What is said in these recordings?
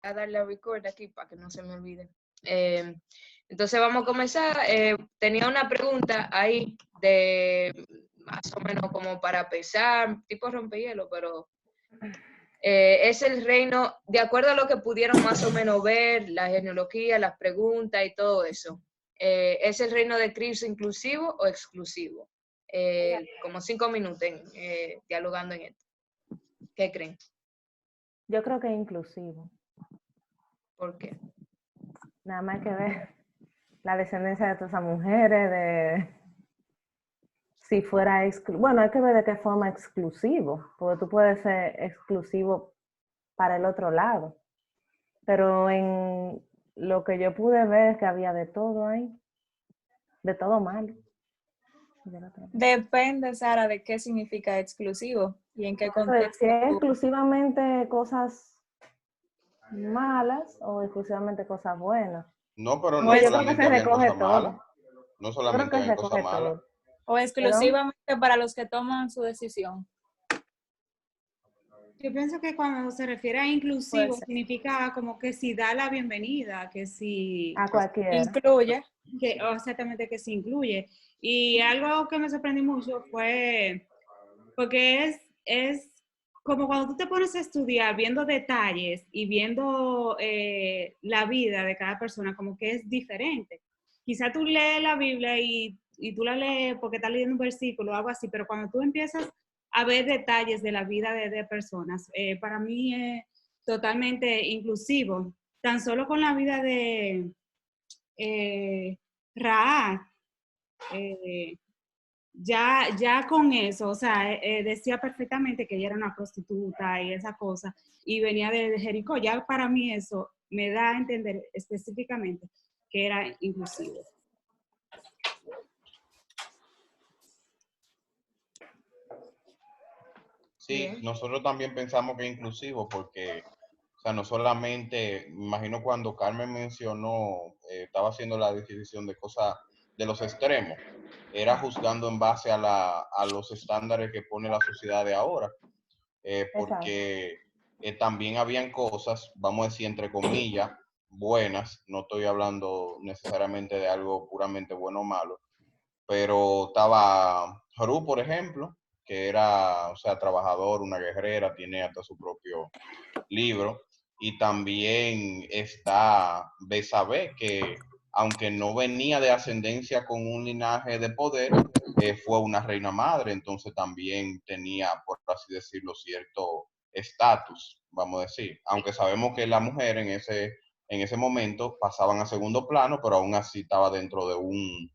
a darle a record aquí para que no se me olvide. Entonces vamos a comenzar. Tenía una pregunta ahí de más o menos como para pesar, tipo rompehielo, pero es el reino, de acuerdo a lo que pudieron más o menos ver, la genealogía, las preguntas y todo eso. ¿Es el reino de Cristo inclusivo o exclusivo? Como 5 minutos dialogando en esto. ¿Qué creen? Yo creo que es inclusivo. ¿Por qué? Nada más hay que ver la descendencia de todas esas mujeres, de si fuera bueno, hay que ver de qué forma exclusivo, porque tú puedes ser exclusivo para el otro lado. Pero en lo que yo pude ver es que había de todo ahí, de todo malo. Depende, Sara, de qué significa exclusivo y en qué contexto. Si es exclusivamente cosas malas o exclusivamente cosas buenas. No, pero No, no yo creo que solamente se había recoge cosas malas. todo. No solamente había cosas malas. O exclusivamente para los que toman su decisión. Yo pienso que cuando se refiere a inclusivo significa como que si da la bienvenida, que si a cualquiera. Incluye. Que, exactamente, que se incluye. Y algo que me sorprendió mucho fue, porque es como cuando tú te pones a estudiar, viendo detalles y viendo la vida de cada persona, como que es diferente. Quizá tú lees la Biblia y tú la lees porque estás leyendo un versículo o algo así, pero cuando tú empiezas a ver detalles de la vida de personas, para mí es totalmente inclusivo. Tan solo con la vida de Raab, ya con eso, o sea, decía perfectamente que ella era una prostituta y esa cosa, y venía de Jericó. Ya para mí eso me da a entender específicamente que era inclusivo. Sí, nosotros también pensamos que es inclusivo porque, o sea, no solamente, me imagino cuando Carmen mencionó, estaba haciendo la definición de cosas de los extremos, era juzgando en base a los estándares que pone la sociedad de ahora, porque también habían cosas, vamos a decir, entre comillas, buenas, no estoy hablando necesariamente de algo puramente bueno o malo, pero estaba Haru, por ejemplo, que era, o sea, trabajador, una guerrera, tiene hasta su propio libro, y también está Betsabé, que aunque no venía de ascendencia con un linaje de poder, fue una reina madre, entonces también tenía, por así decirlo, cierto estatus, vamos a decir, aunque sabemos que la mujer en ese momento pasaban a segundo plano, pero aún así estaba dentro de un,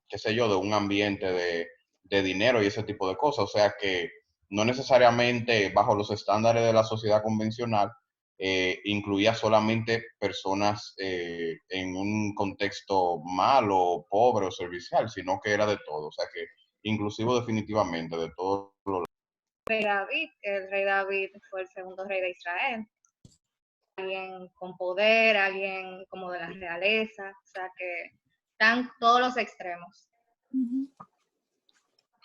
qué sé yo, de un ambiente de dinero y ese tipo de cosas. O sea que no necesariamente bajo los estándares de la sociedad convencional incluía solamente personas en un contexto malo, pobre o servicial, sino que era de todo. O sea que inclusivo definitivamente de todo lo... Rey David, que el rey David fue el segundo rey de Israel. Alguien con poder, alguien como de la realeza, o sea que están todos los extremos.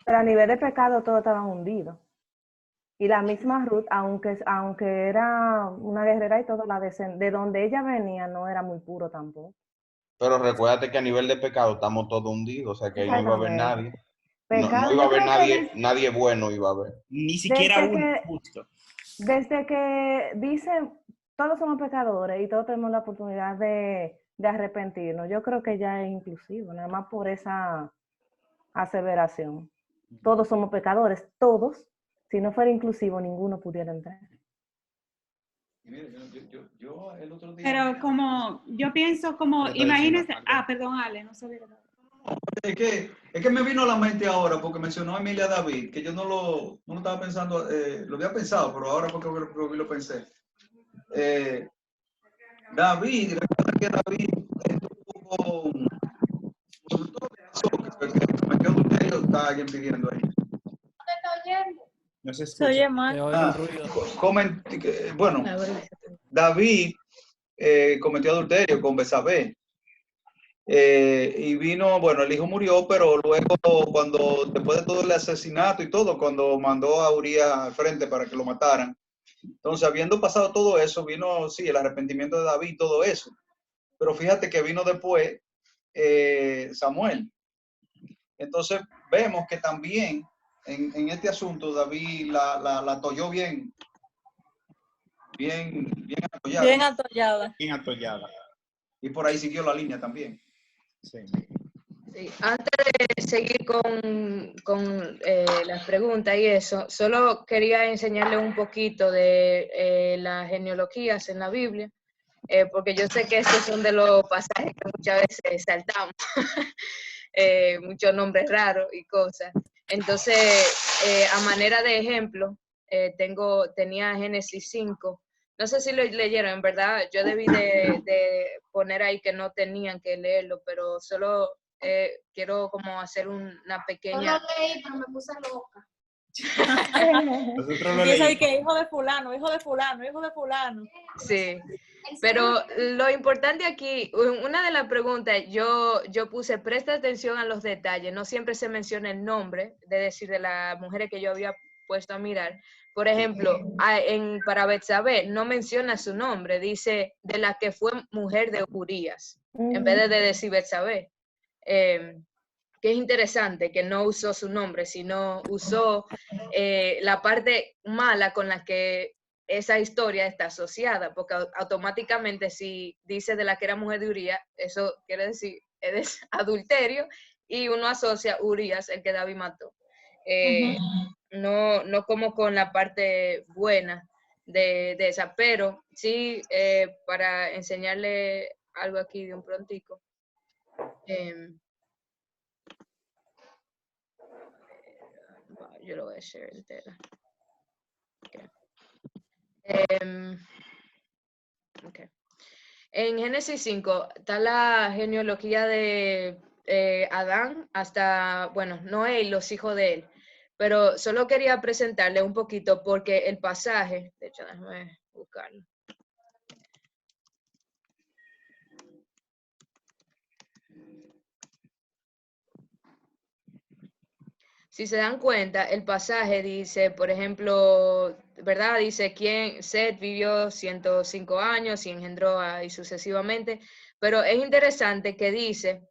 Pero a nivel de pecado todos estaban hundidos. Y la misma Ruth, aunque era una guerrera y todo, de donde ella venía no era muy puro tampoco. Pero recuérdate que a nivel de pecado estamos todos hundidos, o sea que ahí no iba a haber nadie. Pecado, no iba a haber nadie bueno iba a haber. Ni siquiera uno justo. Desde que dicen, todos somos pecadores y todos tenemos la oportunidad de arrepentirnos, yo creo que ya es inclusivo, nada más por esa aseveración. Todos somos pecadores, todos. Si no fuera inclusivo, ninguno pudiera entrar. Yo el otro día... Pero como, yo pienso como, imagínense... perdón, Ale, no sabía. Es que me vino a la mente ahora, porque mencionó a Emilia David, que yo no lo estaba pensando, lo había pensado, pero ahora porque lo pensé. David, recuerda que David estuvo con todo que cometió adulterio, está alguien pidiendo ahí. No se escucha. Oye, mal. Bueno, David cometió adulterio con Betsabé. Y vino, bueno, el hijo murió, pero luego después de todo el asesinato y todo, cuando mandó a Urías al frente para que lo mataran, Entonces, habiendo pasado todo eso, vino, sí, el arrepentimiento de David, todo eso. Pero fíjate que vino después Samuel. Entonces, vemos que también en este asunto David la tolló bien atollada. Bien atollada. Bien atollada. Y por ahí siguió la línea también. Sí. Sí, antes de seguir con las preguntas y eso, solo quería enseñarles un poquito de las genealogías en la Biblia, porque yo sé que estos son de los pasajes que muchas veces saltamos, muchos nombres raros y cosas. Entonces, a manera de ejemplo, tenía Génesis 5. No sé si lo leyeron, en verdad, yo debí de poner ahí que no tenían que leerlo, pero solo quiero como hacer una pequeña... Yo lo leí, pero me puse loca. Nosotros lo Empieza de leímos. que hijo de fulano, hijo de fulano, hijo de fulano. Sí, pero lo importante aquí, una de las preguntas, yo puse, presta atención a los detalles, no siempre se menciona el nombre, de decir, de las mujeres que yo había puesto a mirar. Por ejemplo, para Betsabé no menciona su nombre, dice de la que fue mujer de Urías, en vez de decir Betsabé. Que es interesante que no usó su nombre, sino usó la parte mala con la que esa historia está asociada, porque automáticamente si dice de la que era mujer de Urías, eso quiere decir es adulterio, y uno asocia Urías, el que David mató. No como con la parte buena de esa, pero sí, para enseñarle algo aquí de un prontico. Yo lo voy a share entera. Okay. Okay. En Génesis 5 está la genealogía de Adán hasta, bueno, Noé y los hijos de él. Pero solo quería presentarle un poquito porque el pasaje, de hecho, déjame buscarlo. Si se dan cuenta, el pasaje dice, por ejemplo, ¿verdad? Dice quién Seth vivió 105 años y engendró y sucesivamente, pero es interesante que dice,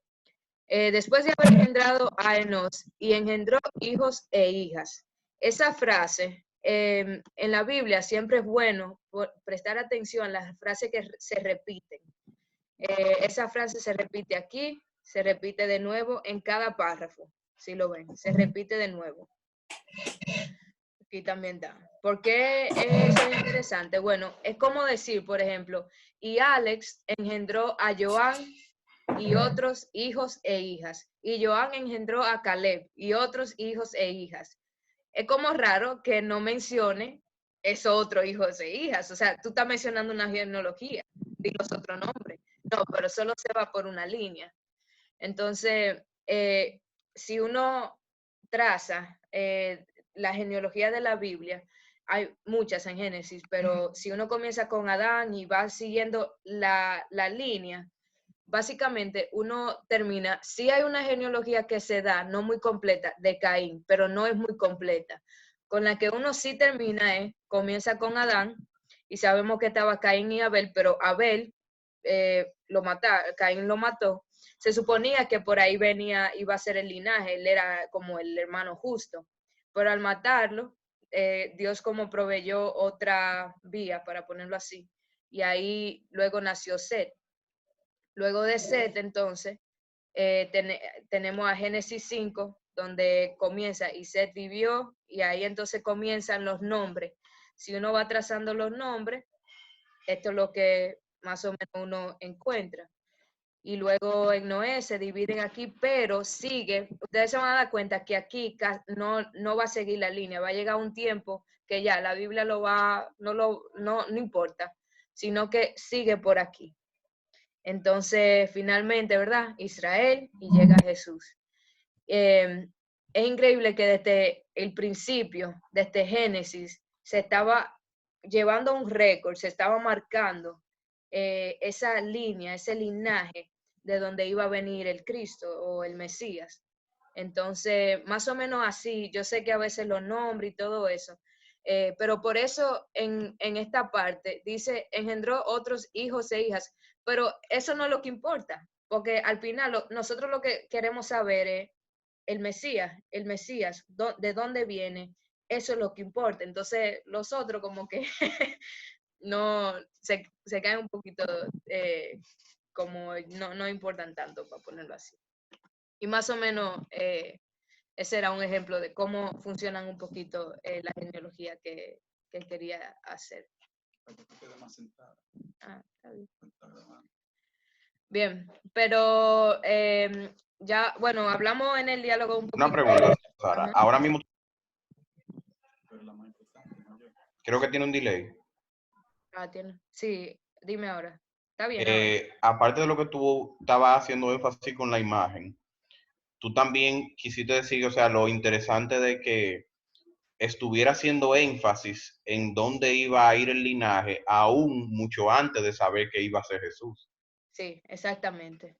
después de haber engendrado a Enos y engendró hijos e hijas. Esa frase, en la Biblia siempre es bueno prestar atención a las frases que se repiten. Esa frase se repite aquí, se repite de nuevo en cada párrafo. Si lo ven, se repite de nuevo. Aquí también está. ¿Por qué eso es interesante? Bueno, es como decir, por ejemplo, y Alex engendró a Joan y otros hijos e hijas. Y Joan engendró a Caleb y otros hijos e hijas. Es como raro que no mencione esos otros hijos e hijas. O sea, tú estás mencionando una genealogía, dinos otro nombre. No, pero solo se va por una línea. Entonces, si uno traza la genealogía de la Biblia, hay muchas en Génesis, pero si uno comienza con Adán y va siguiendo la línea, básicamente uno termina, sí hay una genealogía que se da, no muy completa, de Caín, pero no es muy completa. Con la que uno sí termina comienza con Adán, y sabemos que estaba Caín y Abel, pero Abel Caín lo mató. Se suponía que por ahí iba a ser el linaje, él era como el hermano justo, pero al matarlo, Dios como proveyó otra vía, para ponerlo así, y ahí luego nació Set. Luego de Set, entonces, tenemos a Génesis 5, donde comienza, y Set vivió, y ahí entonces comienzan los nombres. Si uno va trazando los nombres, esto es lo que más o menos uno encuentra. Y luego en Noé se dividen aquí, pero sigue, ustedes se van a dar cuenta que aquí no va a seguir la línea, va a llegar un tiempo que ya la Biblia no importa, sino que sigue por aquí. Entonces, finalmente, ¿verdad? Israel, y llega Jesús. Es increíble que desde el principio, desde Génesis, se estaba llevando un récord, se estaba marcando esa línea, ese linaje de donde iba a venir el Cristo o el Mesías. Entonces, más o menos así, yo sé que a veces los nombres y todo eso, Pero por eso en esta parte dice, engendró otros hijos e hijas, pero eso no es lo que importa, porque al final nosotros lo que queremos saber es el Mesías, de dónde viene, eso es lo que importa. Entonces los otros como que no se caen un poquito, como no importan tanto, para ponerlo así. Y más o menos ese era un ejemplo de cómo funcionan un poquito la genealogía que quería hacer. Está bien. Bien, pero ya, bueno, hablamos en el diálogo un poquito. Una pregunta, Sara. Ajá. Ahora mismo creo que tiene un delay. Tiene. Sí, dime ahora. Está bien ahora. Aparte de lo que tú estabas haciendo énfasis con la imagen, tú también quisiste decir, o sea, lo interesante de que estuviera haciendo énfasis en dónde iba a ir el linaje, aún mucho antes de saber que iba a ser Jesús. Sí, exactamente.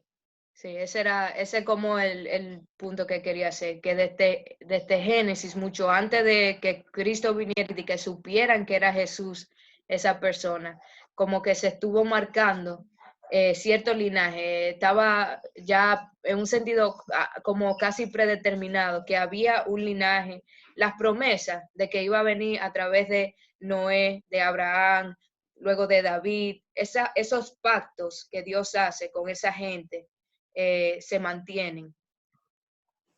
Sí, ese como el punto que quería hacer, que desde Génesis, mucho antes de que Cristo viniera y que supieran que era Jesús esa persona, como que se estuvo marcando cierto linaje, estaba ya en un sentido como casi predeterminado, que había un linaje, las promesas de que iba a venir a través de Noé, de Abraham, luego de David, esos pactos que Dios hace con esa gente, se mantienen.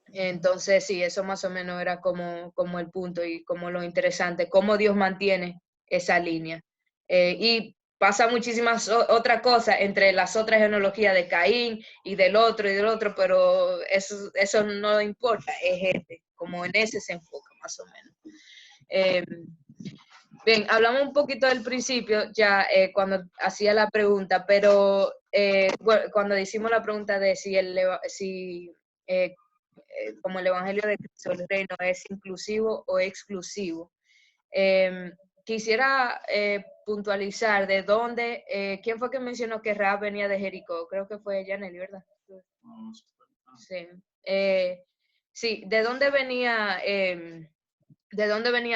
Entonces, sí, eso más o menos era como el punto y como lo interesante, cómo Dios mantiene esa línea. Y pasa muchísimas otras cosas entre las otras genealogías de Caín y del otro, pero eso no importa, es como en ese se enfoca más o menos. Bien, hablamos un poquito del principio ya cuando hacía la pregunta, pero bueno, cuando hicimos la pregunta de si como el Evangelio de Cristo, el reino es inclusivo o exclusivo. Quisiera puntualizar de dónde, ¿quién fue que mencionó que Rahab venía de Jericó? Creo que fue Yaneli, ¿verdad? Sí. Sí, ¿de dónde venía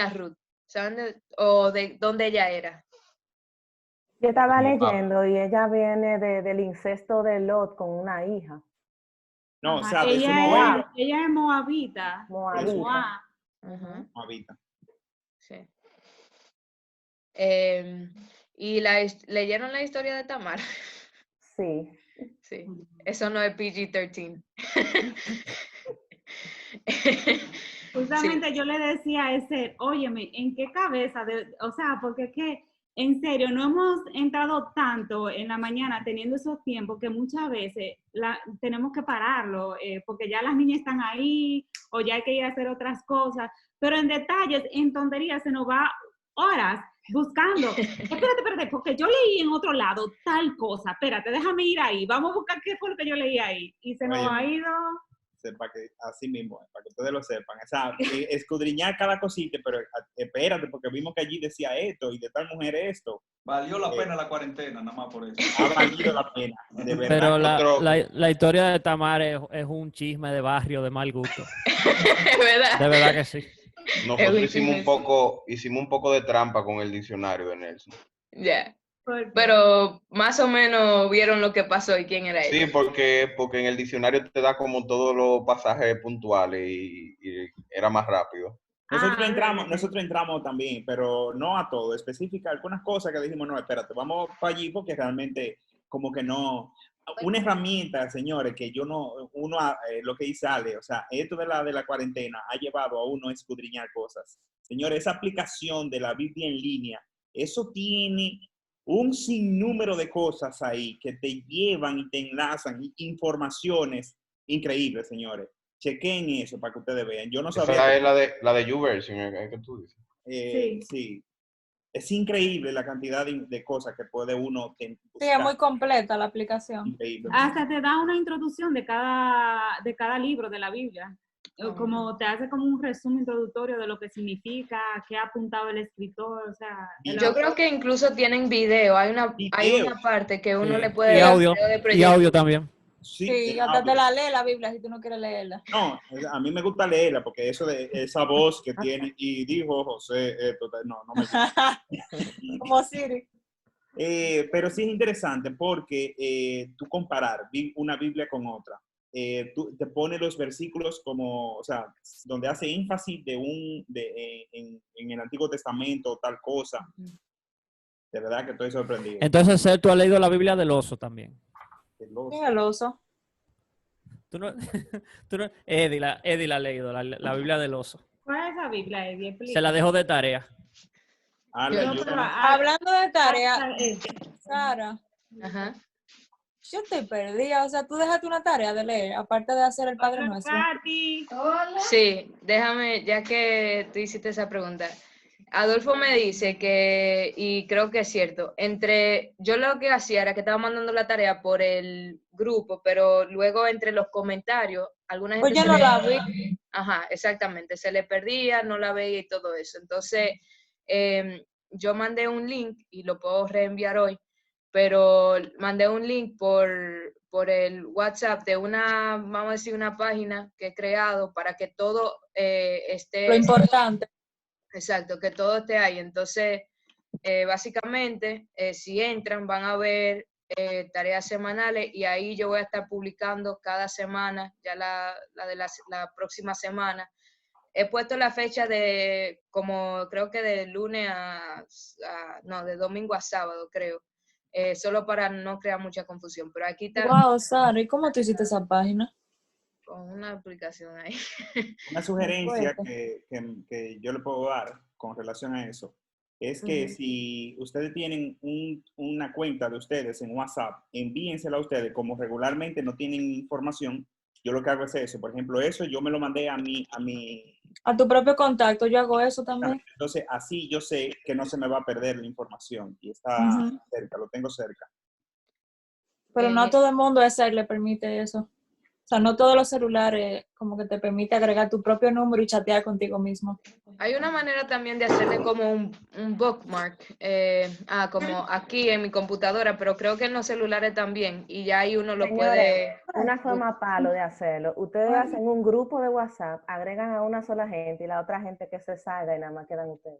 Ruth? ¿Saben de dónde ella era? Yo estaba leyendo y ella viene del incesto de Lot con una hija. No, o Ajá, sea, de su mujer. ella es moabita. Moabita. Moab. Ajá, Moabita. sí. ¿Y leyeron la historia de Tamar? Sí. Sí, eso no es PG-13. Justamente Sí. yo le decía a ese, óyeme, ¿en qué cabeza? O sea, porque es que, en serio, no hemos entrado tanto en la mañana teniendo esos tiempos que muchas veces tenemos que pararlo, porque ya las niñas están ahí o ya hay que ir a hacer otras cosas, pero en detalles, en tonterías, se nos va horas buscando. Espérate, porque yo leí en otro lado tal cosa, espérate, déjame ir ahí, vamos a buscar qué fue lo que yo leí ahí. Y se nos ha ido... Para que, así mismo, para que ustedes lo sepan. O sea, escudriñar cada cosita, pero espérate, porque vimos que allí decía esto y de tal mujer esto. Valió la pena la cuarentena, nada más por eso. Ha valido la pena, de verdad. Pero la historia de Tamar es un chisme de barrio de mal gusto. ¿Verdad? De verdad que sí. Nosotros hicimos un poco de trampa con el diccionario de Nelson. Ya. Pero más o menos vieron lo que pasó y quién era ella. Sí, porque en el diccionario te da como todos los pasajes puntuales y era más rápido. Nosotros entramos también, pero no a todo, específica algunas cosas que dijimos, no, espérate, vamos para allí porque realmente como que no, una herramienta, señores, que lo que dice Ale, o sea, esto de la cuarentena ha llevado a uno a escudriñar cosas. Señores, esa aplicación de la Biblia en línea, eso tiene un sinnúmero de cosas ahí que te llevan y te enlazan informaciones increíbles, señores. Chequen eso para que ustedes vean. Yo no sabía. Esa es la de YouVersion, que tú dices. Sí. Es increíble la cantidad de cosas que puede uno buscar. Sí, es muy completa la aplicación. Increíble. Hasta te da una introducción de cada libro de la Biblia. Como te hace como un resumen introductorio de lo que significa, qué ha apuntado el escritor, o sea... Yo creo que incluso tienen video, hay una parte que uno le puede y dar audio, video de y audio también. Sí, hasta te la lee la Biblia si tú no quieres leerla. No, a mí me gusta leerla porque eso de esa voz que tiene y dijo José, no me gusta. Como Siri. Pero sí es interesante porque tú comparar una Biblia con otra, tú te pone los versículos como, o sea, donde hace énfasis en el Antiguo Testamento o tal cosa. De verdad que estoy sorprendido. Entonces, tú has leído la Biblia del oso también. ¿Quién es el oso? Tú no, Eddie la ha leído, la Biblia del oso. ¿Cuál es esa Biblia, Eddie? Se la dejo de tarea. No, pero, hablando de tarea, esta. Sara, Ajá. yo estoy perdida. O sea, tú dejaste una tarea de leer, aparte de hacer el Padre Nuestro. Sí, déjame, ya que tú hiciste esa pregunta. Adolfo me dice que, y creo que es cierto, yo lo que hacía era que estaba mandando la tarea por el grupo, pero luego entre los comentarios, alguna gente Pues yo no la vi. Ajá, exactamente, se le perdía, no la veía y todo eso. Entonces, yo mandé un link y lo puedo reenviar hoy, pero mandé un link por el WhatsApp de vamos a decir, una página que he creado para que todo esté... Lo importante. Exacto, que todo esté ahí. Entonces, básicamente, si entran, van a ver tareas semanales y ahí yo voy a estar publicando cada semana, ya la de la próxima semana. He puesto la fecha creo que de lunes no, de domingo a sábado, creo. Solo para no crear mucha confusión. Pero aquí está... Wow, Sara, ¿y cómo tú hiciste esa página? Con una aplicación ahí. Una sugerencia que yo le puedo dar con relación a eso es que si ustedes tienen una cuenta de ustedes en WhatsApp, envíensela a ustedes. Como regularmente no tienen información, yo lo que hago es eso. Por ejemplo, eso yo me lo mandé a tu propio contacto. Yo hago eso también. Entonces, así yo sé que no se me va a perder la información y está cerca, lo tengo cerca. Pero no a todo el mundo le permite eso. O sea, no todos los celulares como que te permite agregar tu propio número y chatear contigo mismo. Hay una manera también de hacerle como un bookmark, como aquí en mi computadora, pero creo que en los celulares también, y ya ahí uno lo Señores, puede... una forma palo de hacerlo. Ustedes hacen un grupo de WhatsApp, agregan a una sola gente y la otra gente que se salga y nada más quedan ustedes.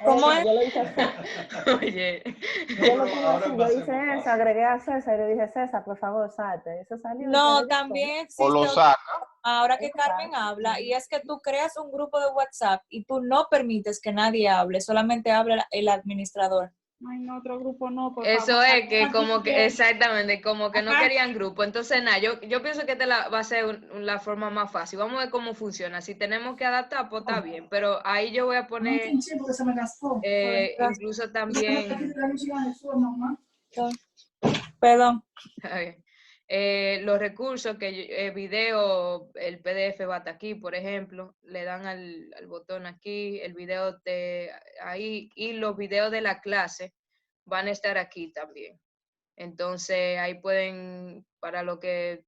¿Cómo es? Yo lo hice así. Oye. Yo lo pongo así, yo hice eso, agregué a César y le dije, César, por favor, salte. Eso salió. No, también existe. O lo saca. Ahora que Carmen habla, y es que tú creas un grupo de WhatsApp y tú no permites que nadie hable, solamente habla el administrador. Ay, no, otro grupo no, por Eso favor. es que como que, exactamente, como que no Ajá. querían grupo. Entonces, nada, yo pienso que va a ser la forma más fácil. Vamos a ver cómo funciona. Si tenemos que adaptar, pues está bien. Pero ahí yo voy a poner incluso también... Perdón. Los recursos que video, el PDF va hasta aquí, por ejemplo, le dan al botón aquí, el video ahí, y los videos de la clase van a estar aquí también. Entonces ahí pueden, para lo que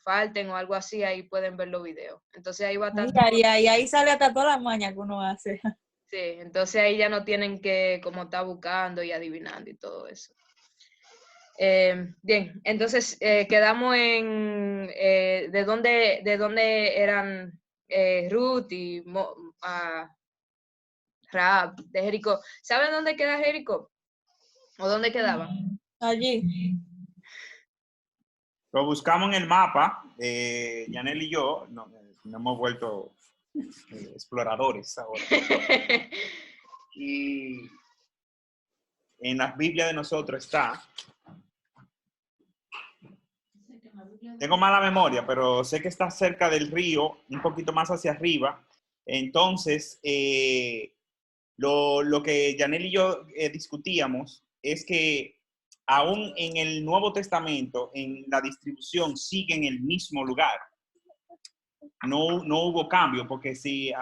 falten o algo así, ahí pueden ver los videos. Entonces ahí va a estar... Ahí sale hasta toda la maña que uno hace. Sí, entonces ahí ya no tienen que como estar buscando y adivinando y todo eso. Bien, entonces quedamos en de dónde eran Ruth y Rahab de Jericó. ¿Saben dónde queda Jericó? ¿O dónde quedaba? Allí. Lo buscamos en el mapa, Yanel y yo, nos hemos vuelto exploradores ahora. Y en la Biblia de nosotros está... Tengo mala memoria, pero sé que está cerca del río, un poquito más hacia arriba. Entonces, lo que Yanel y yo discutíamos es que aún en el Nuevo Testamento, en la distribución, sigue en el mismo lugar. No hubo cambio, porque si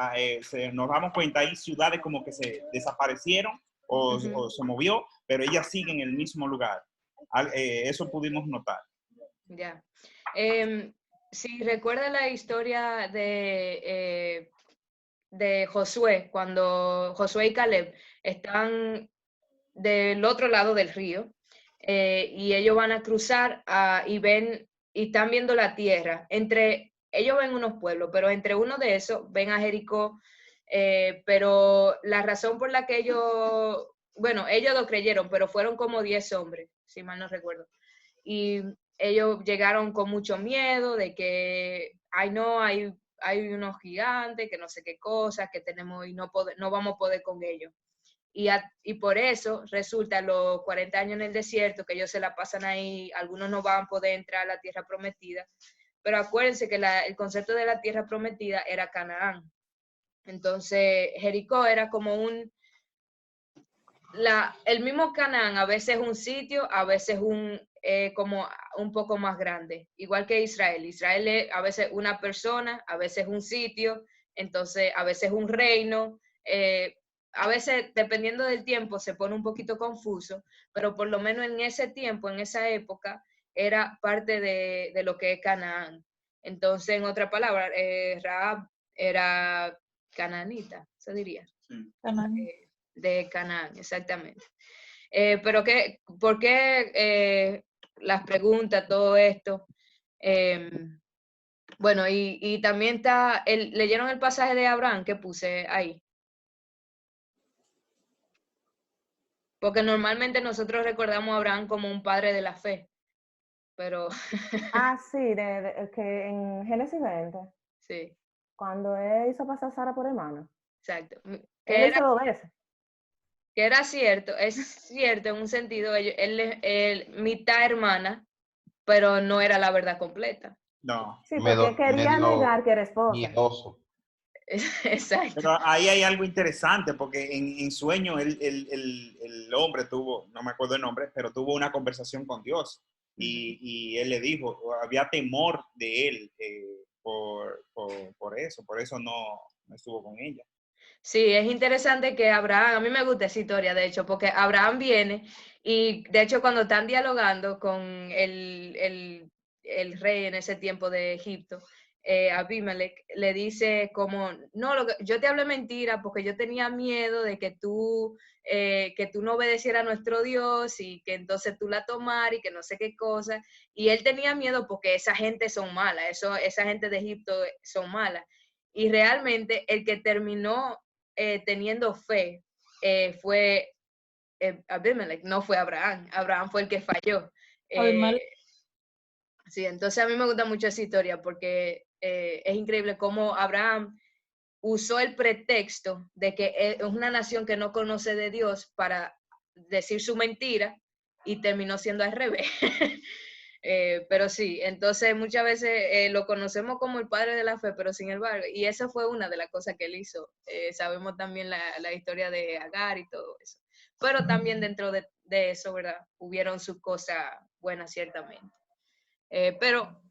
nos damos cuenta, hay ciudades como que se desaparecieron o se movió, pero ellas siguen en el mismo lugar. Eso pudimos notar. Ya. Si recuerda la historia de Josué, cuando Josué y Caleb están del otro lado del río, y ellos van a cruzar y están viendo la tierra. Ellos ven unos pueblos, pero entre uno de esos ven a Jericó, pero la razón por la que ellos lo creyeron, pero fueron como 10 hombres, si mal no recuerdo. Y ellos llegaron con mucho miedo de que, hay unos gigantes, que no sé qué cosas, que tenemos y no vamos a poder con ellos. Y por eso resulta los 40 años en el desierto, que ellos se la pasan ahí, algunos no van a poder entrar a la tierra prometida, pero acuérdense que el concepto de la tierra prometida era Canaán. Entonces, Jericó era como el mismo Canaán, a veces un sitio, a veces como un poco más grande, igual que Israel. Israel es a veces una persona, a veces un sitio, entonces a veces un reino, a veces dependiendo del tiempo se pone un poquito confuso, pero por lo menos en ese tiempo, en esa época, era parte de lo que es Canaán. Entonces, en otra palabra, Rahab era cananita, se diría. Canaán. De Canaán, exactamente. Pero ¿por qué las preguntas, todo esto? Bueno, y también ¿leyeron el pasaje de Abraham que puse ahí? Porque normalmente nosotros recordamos a Abraham como un padre de la fe, pero Sí, que en Génesis 20, sí, cuando él hizo pasar a Sara por hermana. exacto. Él Que lo hizo 2 veces. era cierto, es cierto en un sentido, él es mitad hermana, pero no era la verdad completa. No. Sí, porque él quería negar que era esposa. Miedoso. Exacto. Pero ahí hay algo interesante, porque en sueño el hombre tuvo, no me acuerdo el nombre, pero tuvo una conversación con Dios. Y él le dijo, había temor de él por eso no estuvo con ella. Sí, es interesante que Abraham, a mí me gusta esa historia, de hecho, porque Abraham viene y, de hecho, cuando están dialogando con el rey en ese tiempo de Egipto, Abimelech, le dice como, no, yo te hablé mentira porque yo tenía miedo de que tú no obedecieras a nuestro Dios y que entonces tú la tomaras y que no sé qué cosa. Y él tenía miedo porque esa gente son malas, esa gente de Egipto son malas. Y realmente el que terminó teniendo fe fue Abimelech, no fue Abraham. Abraham fue el que falló. Sí, entonces a mí me gusta mucho esa historia porque es increíble cómo Abraham usó el pretexto de que es una nación que no conoce de Dios para decir su mentira y terminó siendo al revés. Pero sí, entonces muchas veces lo conocemos como el padre de la fe, pero sin embargo, y esa fue una de las cosas que él hizo. Sabemos también la historia de Agar y todo eso. Pero también dentro de eso, ¿verdad? Hubieron sus cosas buenas, ciertamente. Pero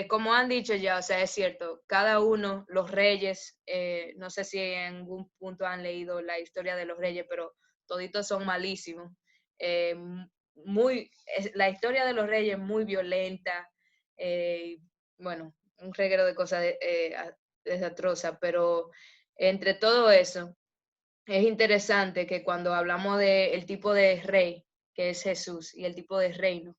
como han dicho ya, o sea, es cierto, cada uno, los reyes, no sé si en algún punto han leído la historia de los reyes, pero toditos son malísimos. La historia de los reyes es muy violenta, bueno, un reguero de cosas desastrosas, pero entre todo eso, es interesante que cuando hablamos del tipo de rey que es Jesús y el tipo de reino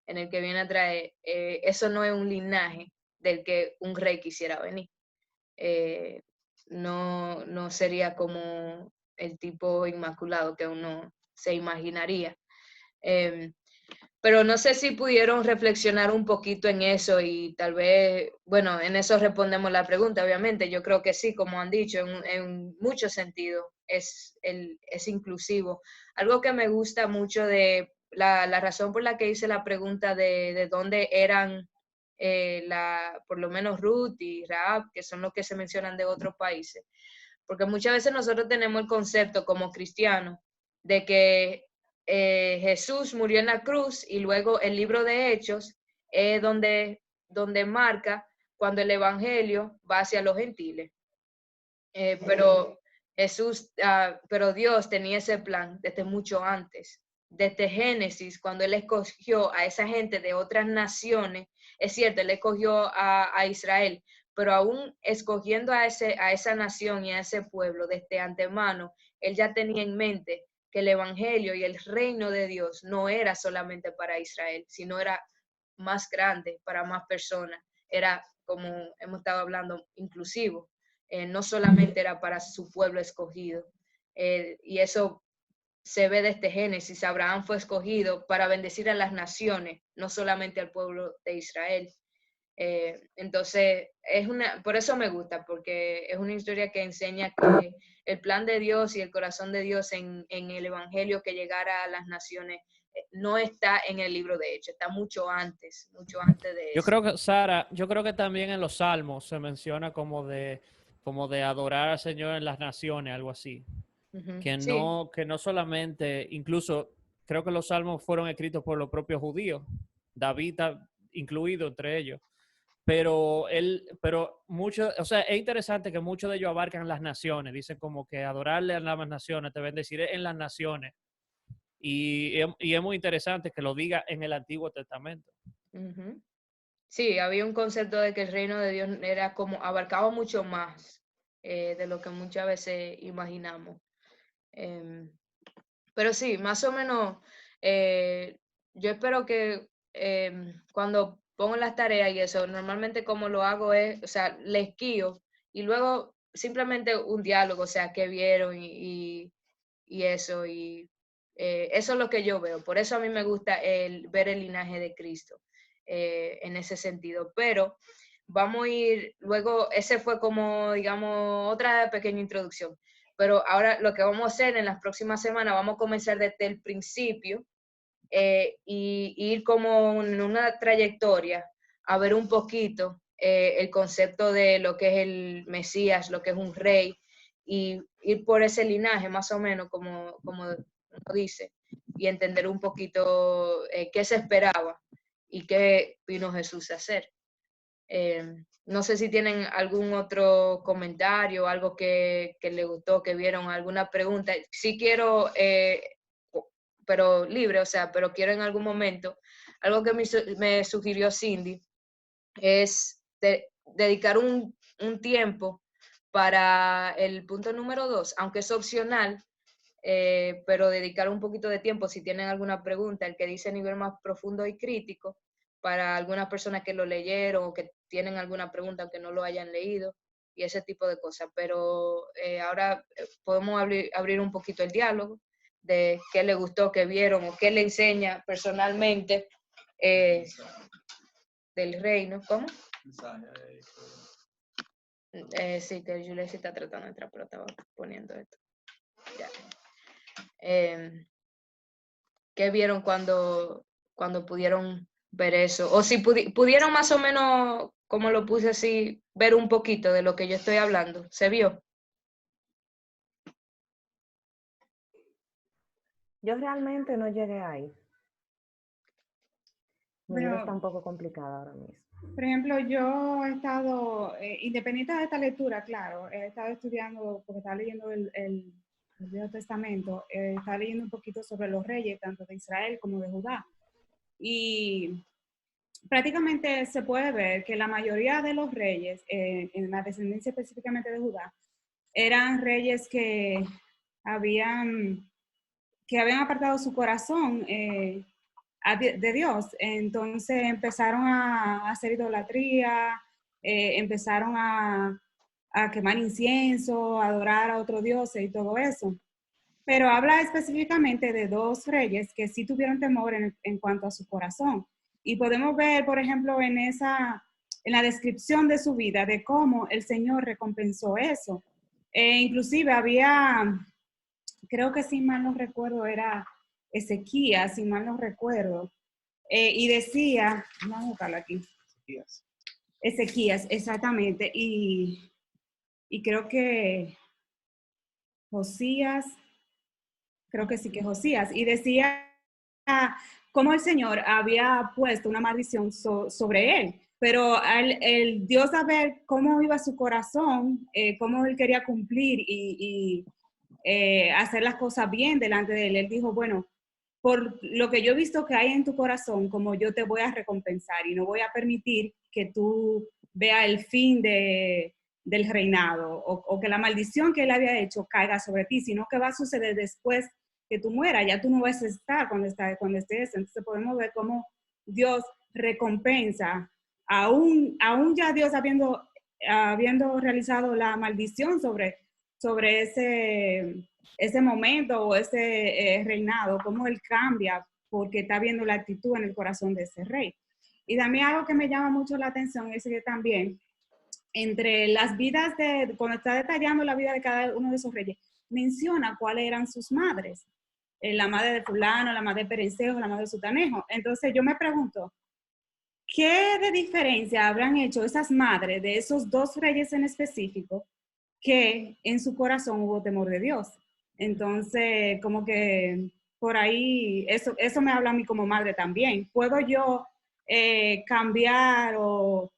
en el que viene a traer, eso no es un linaje del que un rey quisiera venir. No sería como el tipo inmaculado que uno se imaginaría. Pero no sé si pudieron reflexionar un poquito en eso y tal vez, bueno, en eso respondemos la pregunta, obviamente. Yo creo que sí, como han dicho, en muchos sentidos es inclusivo. Algo que me gusta mucho de la razón por la que hice la pregunta de dónde eran por lo menos Ruth y Rahab, que son los que se mencionan de otros países. Porque muchas veces nosotros tenemos el concepto como cristianos de que Jesús murió en la cruz y luego el libro de Hechos es donde marca cuando el evangelio va hacia los gentiles. Pero Dios tenía ese plan desde mucho antes. Desde Génesis, cuando Él escogió a esa gente de otras naciones, es cierto, Él escogió a Israel, pero aún escogiendo a esa nación y a ese pueblo desde antemano, Él ya tenía en mente que el evangelio y el reino de Dios no era solamente para Israel, sino era más grande, para más personas. Era, como hemos estado hablando, inclusivo. No solamente era para su pueblo escogido. Y eso se ve desde Génesis. Abraham fue escogido para bendecir a las naciones, no solamente al pueblo de Israel. Entonces, por eso me gusta, porque es una historia que enseña que el plan de Dios y el corazón de Dios en el evangelio que llegara a las naciones no está en el libro de Hechos, está mucho antes de Yo eso. creo que, Sara, yo creo que también en los Salmos se menciona como de adorar al Señor en las naciones, algo así. Uh-huh. Que Sí. no solamente, incluso creo que los Salmos fueron escritos por los propios judíos, David está incluido entre ellos. Pero mucho, o sea, es interesante que muchos de ellos abarcan las naciones, dicen como que adorarle a las naciones, te bendeciré en las naciones. Y es muy interesante que lo diga en el Antiguo Testamento. Uh-huh. Sí, había un concepto de que el reino de Dios era como, abarcaba mucho más de lo que muchas veces imaginamos. Pero sí, más o menos, yo espero que cuando pongo las tareas y eso, normalmente como lo hago es, o sea, les guío y luego simplemente un diálogo, o sea, qué vieron y eso, y eso es lo que yo veo. Por eso a mí me gusta ver el linaje de Cristo en ese sentido. Pero vamos a ir, luego, ese fue como, digamos, otra pequeña introducción. Pero ahora lo que vamos a hacer en las próximas semanas, vamos a comenzar desde el principio y ir como en una trayectoria a ver un poquito el concepto de lo que es el Mesías, lo que es un rey, y ir por ese linaje más o menos, como uno dice, y entender un poquito qué se esperaba y qué vino Jesús a hacer. No sé si tienen algún otro comentario, algo que les gustó, que vieron, alguna pregunta. Sí quiero, pero libre, o sea, pero quiero en algún momento, algo que me sugirió Cindy, es dedicar un tiempo para el punto número 2, aunque es opcional, pero dedicar un poquito de tiempo si tienen alguna pregunta, el que dice nivel más profundo y crítico, para algunas personas que lo leyeron o que tienen alguna pregunta aunque no lo hayan leído y ese tipo de cosas. Pero ahora podemos abrir un poquito el diálogo de qué le gustó, qué vieron o qué le enseña personalmente del reino. ¿Cómo? Sí, que Julia sí está tratando de entrar, pero estaba poniendo esto. Ya. ¿Qué vieron cuando pudieron ver eso? O si pudieron más o menos, como lo puse así, ver un poquito de lo que yo estoy hablando. ¿Se vio? Yo realmente no llegué ahí. Mi vida Bueno, está un poco complicada ahora mismo. por ejemplo, yo he estado, independiente de esta lectura, claro, he estado estudiando, porque estaba leyendo el Viejo Testamento, estaba leyendo un poquito sobre los reyes, tanto de Israel como de Judá. Y prácticamente se puede ver que la mayoría de los reyes, en la descendencia específicamente de Judá, eran reyes que habían apartado su corazón de Dios. Entonces empezaron a hacer idolatría, empezaron a quemar incienso, a adorar a otros dioses y todo eso. Pero habla específicamente de dos reyes que sí tuvieron temor en cuanto a su corazón. Y podemos ver, por ejemplo, en la descripción de su vida, de cómo el Señor recompensó eso. Inclusive había, creo que si mal no recuerdo, era Ezequías, si mal no recuerdo, y decía, vamos a buscarlo aquí. Ezequías, exactamente, y creo que Josías, creo que sí que Josías, y decía cómo el Señor había puesto una maldición sobre él, pero el Dios saber cómo iba su corazón, cómo él quería cumplir y hacer las cosas bien delante de él, él dijo, bueno, por lo que yo he visto que hay en tu corazón, como yo te voy a recompensar y no voy a permitir que tú veas el fin del reinado o que la maldición que él había hecho caiga sobre ti, sino que va a suceder después que tú mueras, ya tú no vas a estar cuando estés. Entonces podemos ver cómo Dios recompensa, aún ya Dios habiendo realizado la maldición sobre ese momento o ese reinado, cómo él cambia porque está viendo la actitud en el corazón de ese rey. Y también algo que me llama mucho la atención es que también entre las vidas cuando está detallando la vida de cada uno de esos reyes, menciona cuáles eran sus madres. La madre de fulano, la madre de Perencejo, la madre de Sutanejo. Entonces yo me pregunto, ¿qué de diferencia habrán hecho esas madres de esos dos reyes en específico que en su corazón hubo temor de Dios? Entonces, como que por ahí, eso me habla a mí como madre también. ¿Puedo yo cambiar o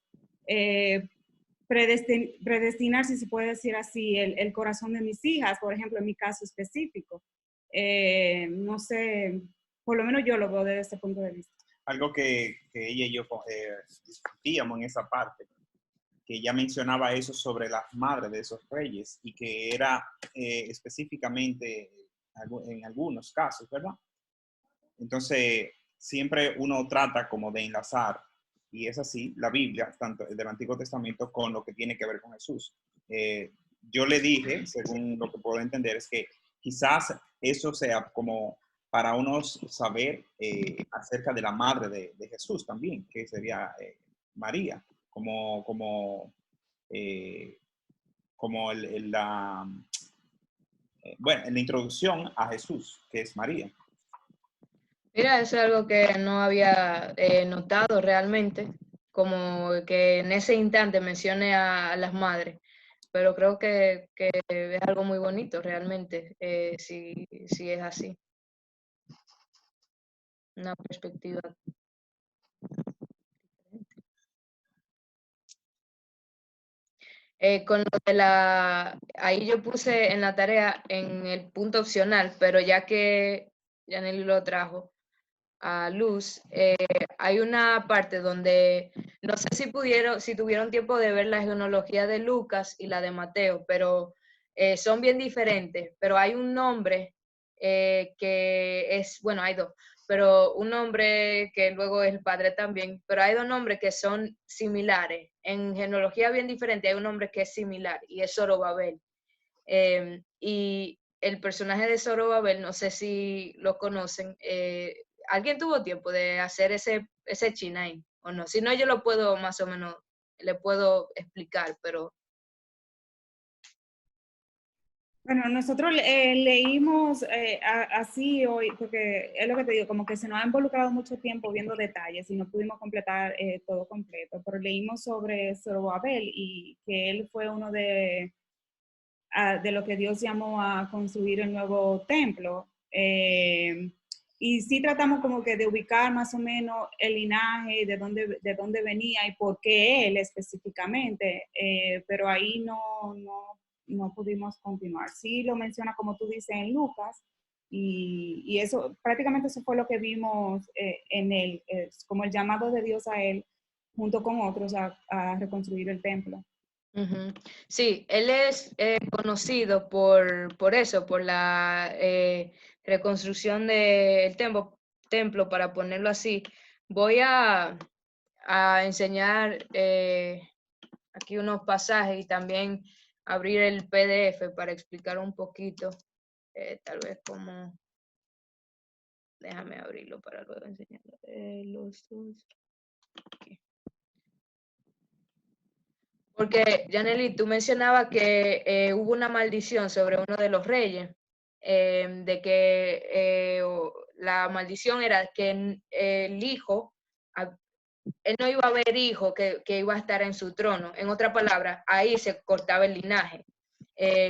predestinar, si se puede decir así, el corazón de mis hijas, por ejemplo, en mi caso específico? No sé, por lo menos yo lo veo desde ese punto de vista. Algo que ella y yo discutíamos en esa parte, que ella mencionaba eso sobre las madres de esos reyes y que era específicamente en algunos casos, ¿verdad? Entonces, siempre uno trata como de enlazar, y es así, la Biblia, tanto del Antiguo Testamento, con lo que tiene que ver con Jesús. Yo le dije, según lo que puedo entender, es que quizás eso sea como para unos saber acerca de la madre de Jesús también, que sería María, como en la introducción a Jesús, que es María. Mira, eso es algo que no había notado realmente, como que en ese instante mencione a las madres, pero creo que es algo muy bonito realmente, si es así. Una perspectiva diferente. Con lo de ahí yo puse en la tarea en el punto opcional, pero ya que Yaneli lo trajo a luz, hay una parte donde no sé si tuvieron tiempo de ver la genealogía de Lucas y la de Mateo, pero son bien diferentes, pero hay un nombre que es, bueno, hay dos, pero un nombre que luego es el padre también, pero hay dos nombres que son similares. En genealogía bien diferente hay un nombre que es similar y es Zorobabel. Y el personaje de Zorobabel, no sé si lo conocen, ¿alguien tuvo tiempo de hacer ese Chinain o no? Si no, yo lo puedo más o menos, le puedo explicar, pero... Bueno, nosotros leímos así hoy, porque es lo que te digo, como que se nos ha involucrado mucho tiempo viendo detalles y no pudimos completar todo completo, pero leímos sobre Zorobabel y que él fue uno de lo que Dios llamó a construir el nuevo templo. Y sí tratamos como que de ubicar más o menos el linaje, de dónde venía y por qué él específicamente, pero ahí no pudimos continuar. Sí lo menciona como tú dices en Lucas, y eso, prácticamente eso fue lo que vimos en él, como el llamado de Dios a él, junto con otros, a reconstruir el templo. Uh-huh. Sí, él es conocido por eso, por la reconstrucción del templo, para ponerlo así. Voy a enseñar aquí unos pasajes y también abrir el PDF para explicar un poquito, tal vez como... Déjame abrirlo para luego enseñarlo. Los dos. Aquí. Porque, Janely, tú mencionabas que hubo una maldición sobre uno de los reyes, de que la maldición era que el hijo, él no iba a haber hijo que iba a estar en su trono. En otra palabra, ahí se cortaba el linaje.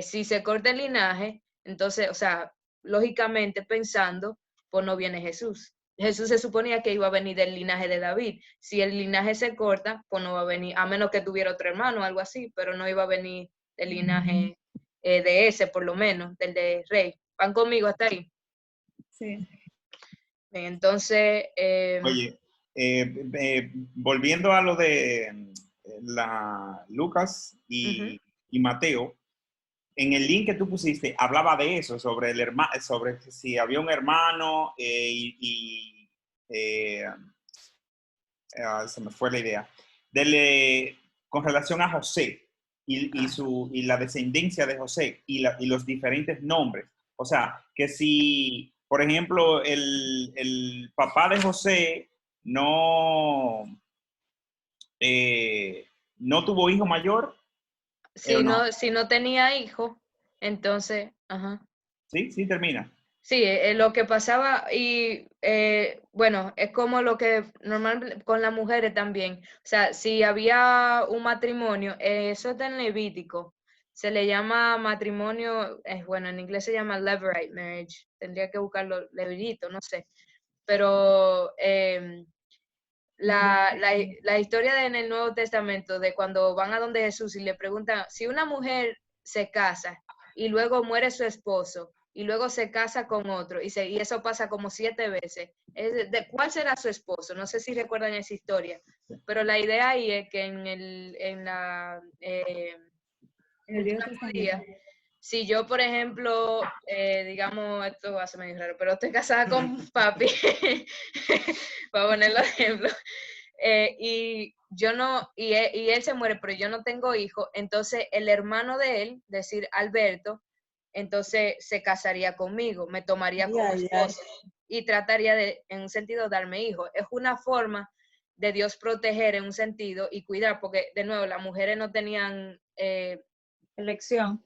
Si se corta el linaje, entonces, o sea, lógicamente pensando, pues no viene Jesús. Jesús se suponía que iba a venir del linaje de David. Si el linaje se corta, pues no va a venir, a menos que tuviera otro hermano o algo así, pero no iba a venir del linaje de ese, por lo menos, del de rey. ¿Van conmigo hasta ahí? Sí. Bien, entonces... Oye, volviendo a lo de Lucas y Mateo, en el link que tú pusiste, hablaba de eso, sobre el sobre si había un hermano se me fue la idea, con relación a José y la descendencia de José y los diferentes nombres. O sea, que si, por ejemplo, el papá de José no tuvo hijo mayor, Si no tenía hijo, entonces, ajá. Sí, termina. Sí, lo que pasaba y bueno, es como lo que normalmente con las mujeres también. O sea, si había un matrimonio, eso está en Levítico, se le llama matrimonio, bueno, en inglés se llama levirate marriage, tendría que buscarlo, levirito, no sé. Pero la historia en el Nuevo Testamento de cuando van a donde Jesús y le preguntan, si una mujer se casa y luego muere su esposo y luego se casa con otro y eso pasa como 7 veces, ¿cuál será su esposo? No sé si recuerdan esa historia, pero la idea ahí es que en el Viejo Testamento. si yo, por ejemplo, digamos, esto va a ser medio raro, pero estoy casada con papi, para ponerlo de ejemplo, y yo no, y él se muere, pero yo no tengo hijo, entonces el hermano de él, decir Alberto, entonces se casaría conmigo, me tomaría como esposa y trataría de, en un sentido, darme hijo. Es una forma de Dios proteger en un sentido y cuidar, porque de nuevo las mujeres no tenían elección.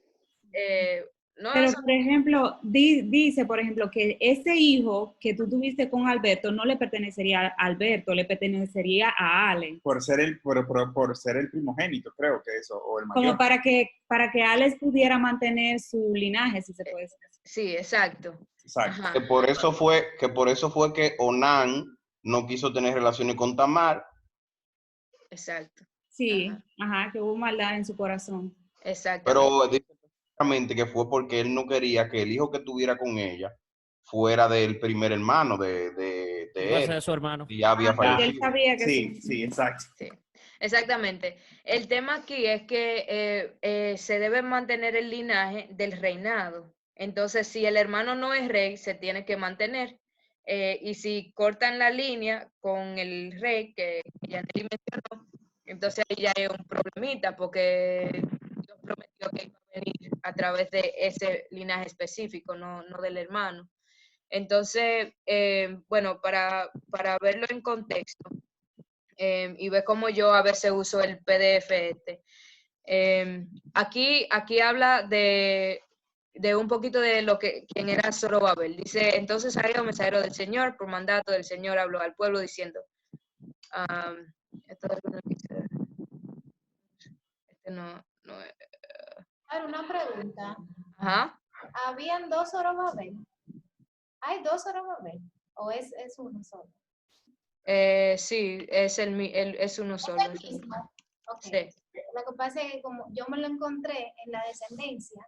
No, Pero, por ejemplo, dice, por ejemplo, que ese hijo que tú tuviste con Alberto no le pertenecería a Alberto, le pertenecería a Alex. Por ser el primogénito, creo que eso, o el mayor. Como para que Alex pudiera mantener su linaje, si se puede decir. Sí, exacto. Exacto. Que por eso fue que Onán no quiso tener relaciones con Tamar. Exacto. Sí, que hubo maldad en su corazón. Exacto. Pero dice exactamente que fue porque él no quería que el hijo que tuviera con ella fuera del primer hermano de Iba a él. ser su hermano. Y ya había fallecido. Él sabía que sí, exacto. Sí, exactamente. El tema aquí es que se debe mantener el linaje del reinado. Entonces, si el hermano no es rey, se tiene que mantener. Y si cortan la línea con el rey, que ya Nelly mencionó, entonces ahí ya hay un problemita, porque Dios prometió que iba a venir a través de ese linaje específico, no del hermano. Entonces, bueno, para verlo en contexto, y ver cómo yo a veces uso el PDF este. Aquí habla de un poquito de quién era Zorobabel. Dice, entonces salió mensajero del Señor, por mandato del Señor habló al pueblo diciendo, esto Ahora, una pregunta. Ajá. ¿Habían 2 Zorobabel? ¿Hay 2 Zorobabel? ¿O es uno solo? Sí, es uno solo. ¿Es el mismo? Okay. Sí. Lo que pasa es que como yo me lo encontré en la descendencia,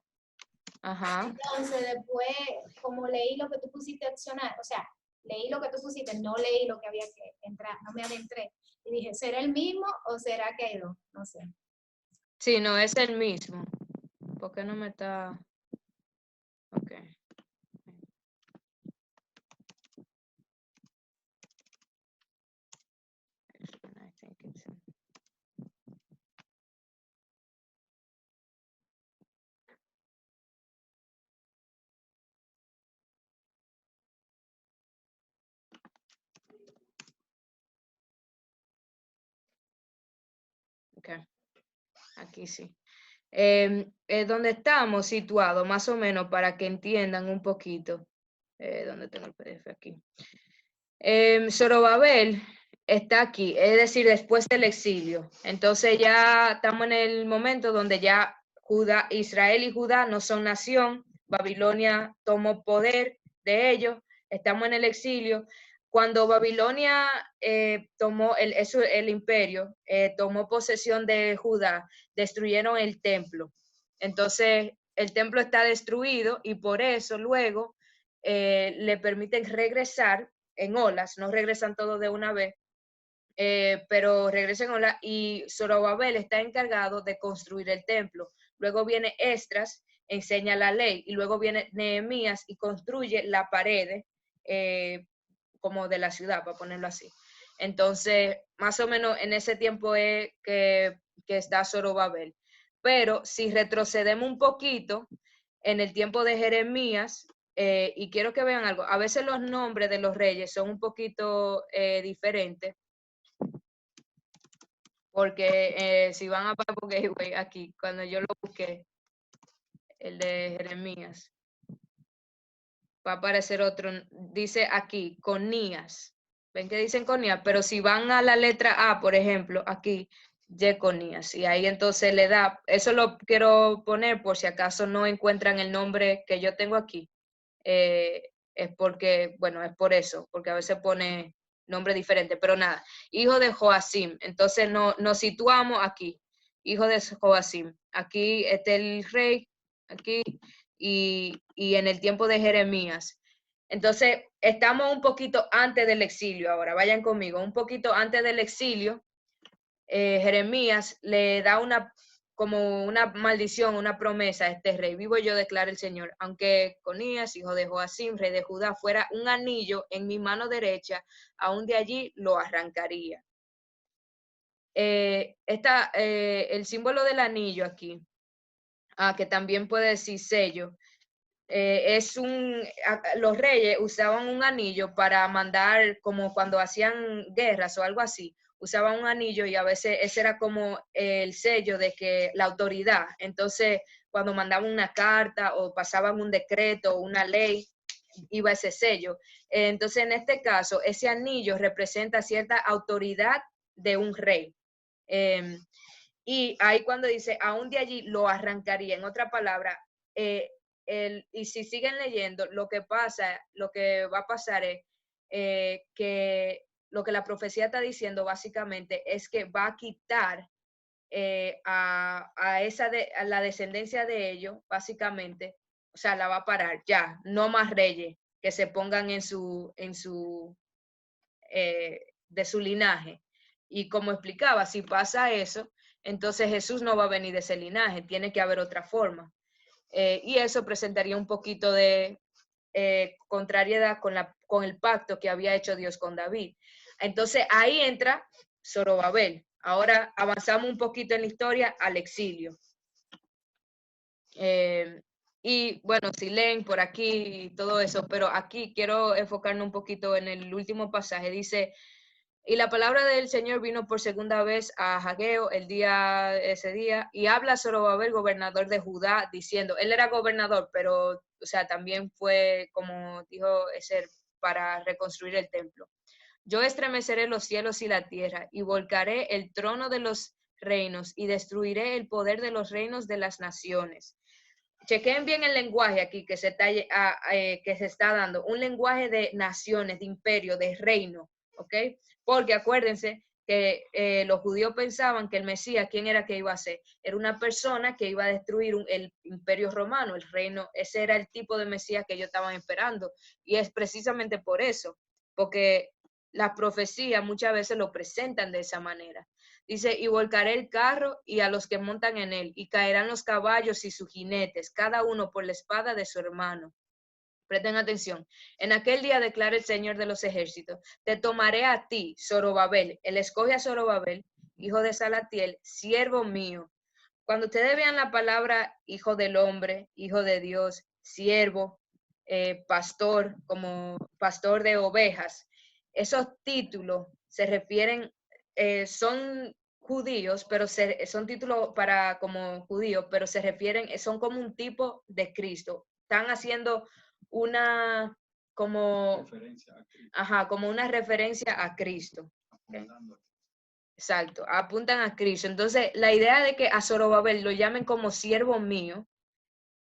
entonces después, como leí lo que tú pusiste a accionar, o sea, leí lo que tú pusiste, no leí lo que había que entrar, no me adentré. Y dije, ¿será el mismo o será que hay 2? No sé. Sí, no, es el mismo. ¿Por qué no me está...? Ok. Okay. Aquí sí. Donde estamos situados, más o menos, para que entiendan un poquito. ¿Dónde tengo el PDF? Aquí. Zorobabel está aquí, es decir, después del exilio. Entonces ya estamos en el momento donde ya Israel y Judá no son nación, Babilonia tomó poder de ellos, estamos en el exilio. Cuando Babilonia tomó el imperio, tomó posesión de Judá, destruyeron el templo. Entonces, el templo está destruido y por eso luego le permiten regresar en olas, no regresan todos de una vez, pero regresan en olas y Zorobabel está encargado de construir el templo. Luego viene Esdras, enseña la ley, y luego viene Nehemías y construye la pared como de la ciudad, para ponerlo así. Entonces, más o menos en ese tiempo es que está Zorobabel. Pero si retrocedemos un poquito, en el tiempo de Jeremías, y quiero que vean algo, a veces los nombres de los reyes son un poquito diferentes, porque si van a Bible Gateway aquí, cuando yo lo busqué, el de Jeremías, va a aparecer otro, dice aquí, Conías. Ven que dicen Conías, pero si van a la letra A, por ejemplo, aquí, Jeconías, y ahí entonces le da, eso lo quiero poner por si acaso no encuentran el nombre que yo tengo aquí. Es porque, bueno, es por eso, porque a veces pone nombre diferente, pero nada, hijo de Joacim, entonces nos situamos aquí, hijo de Joacim, aquí está el rey, aquí, y en el tiempo de Jeremías. Entonces, estamos un poquito antes del exilio ahora, vayan conmigo, un poquito antes del exilio, Jeremías le da como una maldición, una promesa a este rey. Vivo yo, declara el Señor, aunque Conías, hijo de Joacim, rey de Judá, fuera un anillo en mi mano derecha, aún de allí lo arrancaría. El símbolo del anillo aquí, que también puede decir sello, los reyes usaban un anillo para mandar, como cuando hacían guerras o algo así, usaban un anillo y a veces ese era como el sello de que la autoridad. Entonces, cuando mandaban una carta o pasaban un decreto o una ley, iba ese sello. Entonces, en este caso, ese anillo representa cierta autoridad de un rey. Y ahí cuando dice, aún de allí lo arrancaría, en otra palabra, y si siguen leyendo, lo que va a pasar es que lo que la profecía está diciendo básicamente es que va a quitar a la descendencia de ellos, básicamente, o sea, la va a parar, ya, no más reyes que se pongan de su linaje. Y como explicaba, si pasa eso, entonces Jesús no va a venir de ese linaje, tiene que haber otra forma. Y eso presentaría un poquito de contrariedad con el pacto que había hecho Dios con David. Entonces ahí entra Zorobabel. Ahora avanzamos un poquito en la historia al exilio. Y bueno, si leen por aquí y todo eso, pero aquí quiero enfocarme un poquito en el último pasaje. Dice, y la palabra del Señor vino por segunda vez a Hageo ese día, y habla a Zorobabel, gobernador de Judá, diciendo, él era gobernador, pero, o sea, también fue, como dijo Ezer, para reconstruir el templo. Yo estremeceré los cielos y la tierra, y volcaré el trono de los reinos, y destruiré el poder de los reinos de las naciones. Chequen bien el lenguaje aquí que se está dando, un lenguaje de naciones, de imperio, de reino, ¿ok? Porque acuérdense que los judíos pensaban que el Mesías, ¿quién era que iba a ser? Era una persona que iba a destruir el imperio romano, el reino, ese era el tipo de Mesías que ellos estaban esperando. Y es precisamente por eso, porque las profecías muchas veces lo presentan de esa manera. Dice, y volcaré el carro y a los que montan en él, y caerán los caballos y sus jinetes, cada uno por la espada de su hermano. Presten atención. En aquel día declara el Señor de los ejércitos, te tomaré a ti, Zorobabel. Él escoge a Zorobabel, hijo de Salatiel, siervo mío. Cuando ustedes vean la palabra hijo del hombre, hijo de Dios, siervo, pastor, como pastor de ovejas, esos títulos se refieren, son judíos, pero son títulos para como judíos, pero se refieren, son como un tipo de Cristo. Están haciendo una como una referencia a Cristo. ¿Okay? Exacto, apuntan a Cristo. Entonces, la idea de que a Zorobabel lo llamen como siervo mío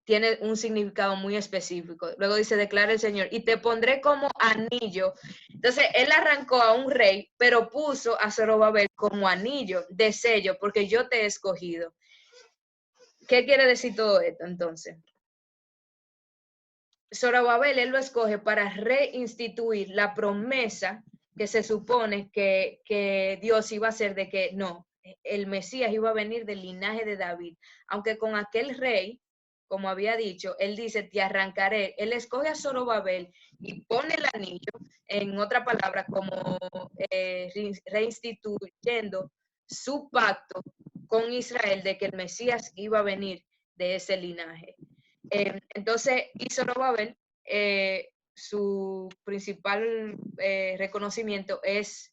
tiene un significado muy específico. Luego dice, declara el Señor, y te pondré como anillo. Entonces, él arrancó a un rey, pero puso a Zorobabel como anillo de sello, porque yo te he escogido. ¿Qué quiere decir todo esto entonces? Zorobabel, él lo escoge para reinstituir la promesa que se supone que Dios iba a hacer de que no, el Mesías iba a venir del linaje de David, aunque con aquel rey como había dicho, él dice, te arrancaré. Él escoge a Zorobabel y pone el anillo, en otra palabra, como reinstituyendo su pacto con Israel de que el Mesías iba a venir de ese linaje. Entonces, y Zorobabel, su principal reconocimiento es